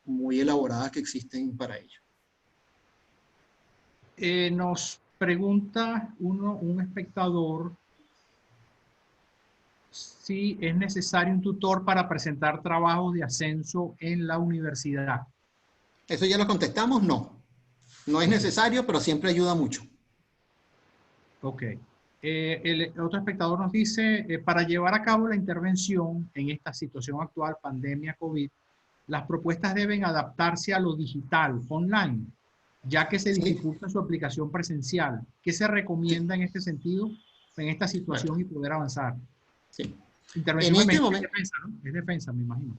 Speaker 2: muy elaboradas que existen para ello.
Speaker 1: Nos pregunta un espectador si es necesario un tutor para presentar trabajos de ascenso en la universidad.
Speaker 2: Eso ya lo contestamos, no. No es necesario, pero siempre ayuda mucho.
Speaker 1: Ok. El otro espectador nos dice, para llevar a cabo la intervención en esta situación actual, pandemia COVID, las propuestas deben adaptarse a lo digital, online, ya que se dificulta su aplicación presencial. ¿Qué se recomienda en este sentido, en esta situación y poder avanzar?
Speaker 2: Sí.
Speaker 1: Intervención
Speaker 2: en este
Speaker 1: momento, es defensa, ¿no? Es defensa, me imagino.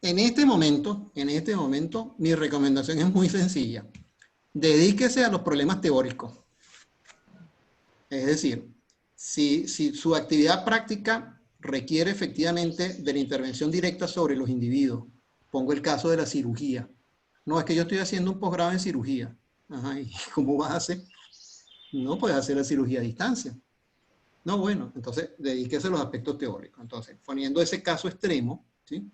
Speaker 2: En este momento, mi recomendación es muy sencilla. Dedíquese a los problemas teóricos. Es decir, si su actividad práctica requiere efectivamente de la intervención directa sobre los individuos, pongo el caso de la cirugía. No, es que yo estoy haciendo un posgrado en cirugía. Ajá, ¿y cómo vas a hacer? No puedes hacer la cirugía a distancia. No, bueno, entonces dedíquese a los aspectos teóricos. Entonces, poniendo ese caso extremo, ¿sí?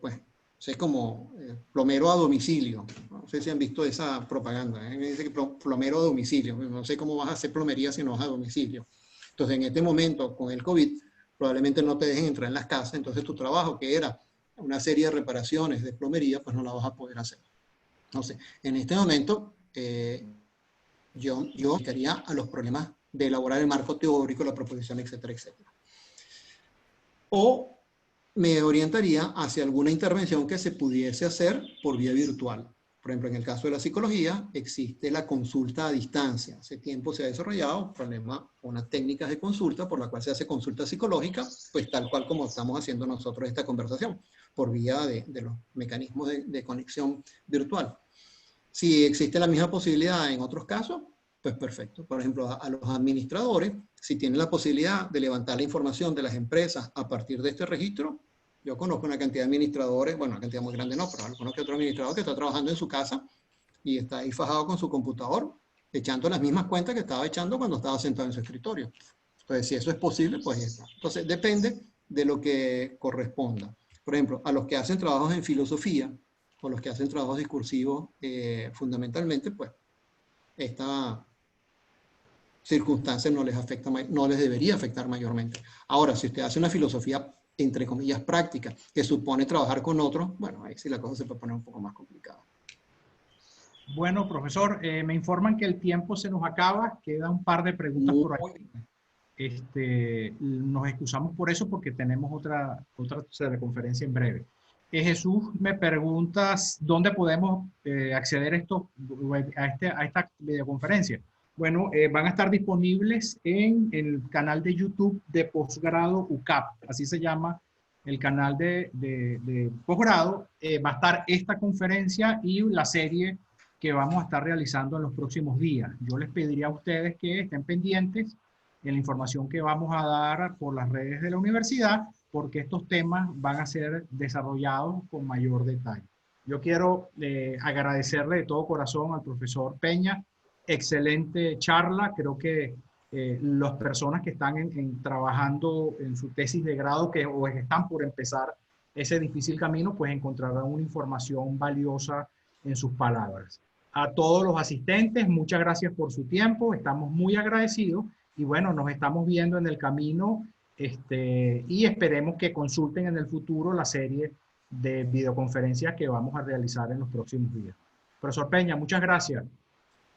Speaker 2: Pues, es como plomero a domicilio. No sé si han visto esa propaganda. Me dice que plomero a domicilio. No sé cómo vas a hacer plomería si no vas a domicilio. Entonces, en este momento, con el COVID, probablemente no te dejen entrar en las casas. Entonces, tu trabajo, que era una serie de reparaciones de plomería, pues no la vas a poder hacer. Entonces, en este momento, yo dedicaría a los problemas de elaborar el marco teórico, la proposición, etcétera, etcétera. o me orientaría hacia alguna intervención que se pudiese hacer por vía virtual. Por ejemplo, en el caso de la psicología, existe la consulta a distancia. Hace tiempo se ha desarrollado unas técnicas de consulta por la cual se hace consulta psicológica, pues tal cual como estamos haciendo nosotros esta conversación, por vía de los mecanismos de conexión virtual. Si existe la misma posibilidad en otros casos, pues perfecto. Por ejemplo, a los administradores, si tienen la posibilidad de levantar la información de las empresas a partir de este registro, yo conozco una cantidad de administradores, bueno, una cantidad muy grande no, pero conozco otro administrador que está trabajando en su casa y está ahí fajado con su computador, echando las mismas cuentas que estaba echando cuando estaba sentado en su escritorio. Entonces, si eso es posible, pues está. Entonces, depende de lo que corresponda. Por ejemplo, a los que hacen trabajos en filosofía o los que hacen trabajos discursivos, fundamentalmente, pues, esta circunstancia no les afecta, no les debería afectar mayormente. Ahora, si usted hace una filosofía entre comillas práctica, que supone trabajar con otros, bueno, ahí sí la cosa se puede poner un poco más complicada.
Speaker 1: Bueno, profesor, me informan que el tiempo se nos acaba, queda un par de preguntas por ahí. Nos excusamos por eso porque tenemos otra teleconferencia en breve. Jesús, me preguntas dónde podemos acceder a esta videoconferencia. Bueno, van a estar disponibles en el canal de YouTube de Posgrado UCAP, así se llama el canal de posgrado. Va a estar esta conferencia y la serie que vamos a estar realizando en los próximos días. Yo les pediría a ustedes que estén pendientes de la información que vamos a dar por las redes de la universidad, porque estos temas van a ser desarrollados con mayor detalle. Yo quiero agradecerle de todo corazón al profesor Peña. Excelente charla. Creo que las personas que están trabajando en su tesis de grado o están por empezar ese difícil camino, pues encontrarán una información valiosa en sus palabras. A todos los asistentes, muchas gracias por su tiempo. Estamos muy agradecidos y bueno, nos estamos viendo en el camino y esperemos que consulten en el futuro la serie de videoconferencias que vamos a realizar en los próximos días. Profesor Peña, muchas gracias.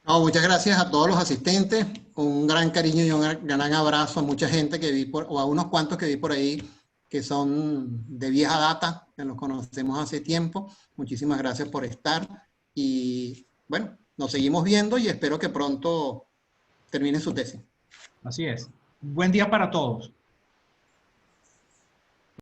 Speaker 2: No, muchas gracias a todos los asistentes, un gran cariño y un gran abrazo a mucha gente que vi o a unos cuantos que vi por ahí que son de vieja data, que nos conocemos hace tiempo. Muchísimas gracias por estar y bueno, nos seguimos viendo y espero que pronto termine su tesis.
Speaker 1: Así es. Buen día para todos.